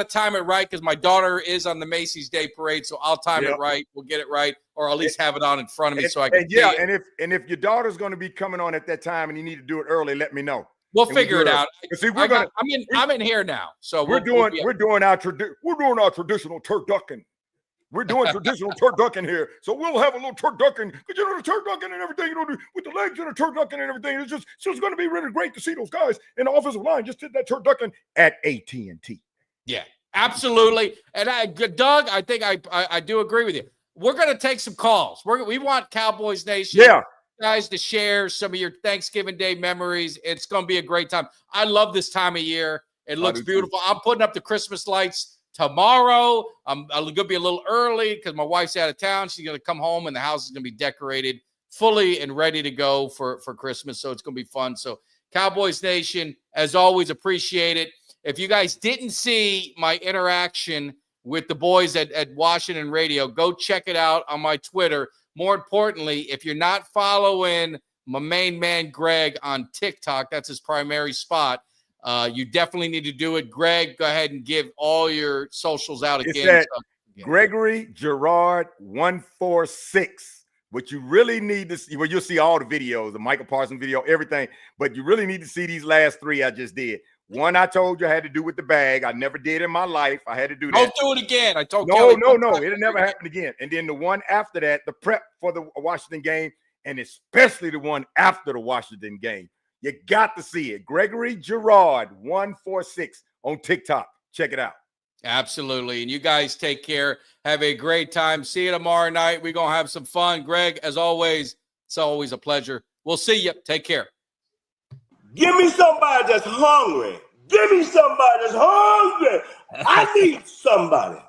A: time it right because my daughter is on the Macy's Day Parade, so I'll time it right. We'll get it right, or at least have it on in front of me so I can.
D: And if your daughter's going to be coming on at that time and you need to do it early, let me know.
A: We'll figure it out.
D: See,
A: I'm in here now, so
D: we're doing our traditional turducken. We're doing traditional turducken here, so we'll have a little turducken because the turducken and everything, with the legs and the turducken and everything. It's going to be really great to see those guys in the offensive line just did that turducken at AT&T.
A: Yeah, absolutely. And Doug, I think I do agree with you. We're going to take some calls. We want Cowboys Nation.
D: Yeah.
A: Guys to share some of your Thanksgiving Day memories. It's going to be a great time. I love this time of year. It looks beautiful. I'm putting up the Christmas lights tomorrow. I'm going to be a little early because my wife's out of town. She's going to come home and the house is going to be decorated fully and ready to go for Christmas. So it's going to be fun. So Cowboys Nation, as always, appreciate it. If you guys didn't see my interaction with the boys at Washington Radio, go check it out on my Twitter. more importantly, if you're not following my main man Greg on TikTok, that's his primary spot. You definitely need to do it. Greg, go ahead and give all your socials out again.
D: It's at Gregory Gerard 146. What you really need to see, well, you'll see all the videos, the Michael Parsons video, everything, but you really need to see these last 3 I just did. One I told you I had to do with the bag. I never did in my life. I had to do that.
A: Don't do it again. I told
D: no,
A: Kelly
D: it'll never happen again. And then the one after that, the prep for the Washington game, and especially the one after the Washington game. You got to see it. Gregory Gerard 146 on TikTok. Check it out.
A: Absolutely. And you guys take care. Have a great time. See you tomorrow night. We're going to have some fun. Greg, as always, it's always a pleasure. We'll see you. Take care.
G: Give me somebody that's hungry. Give me somebody that's hungry. I need somebody.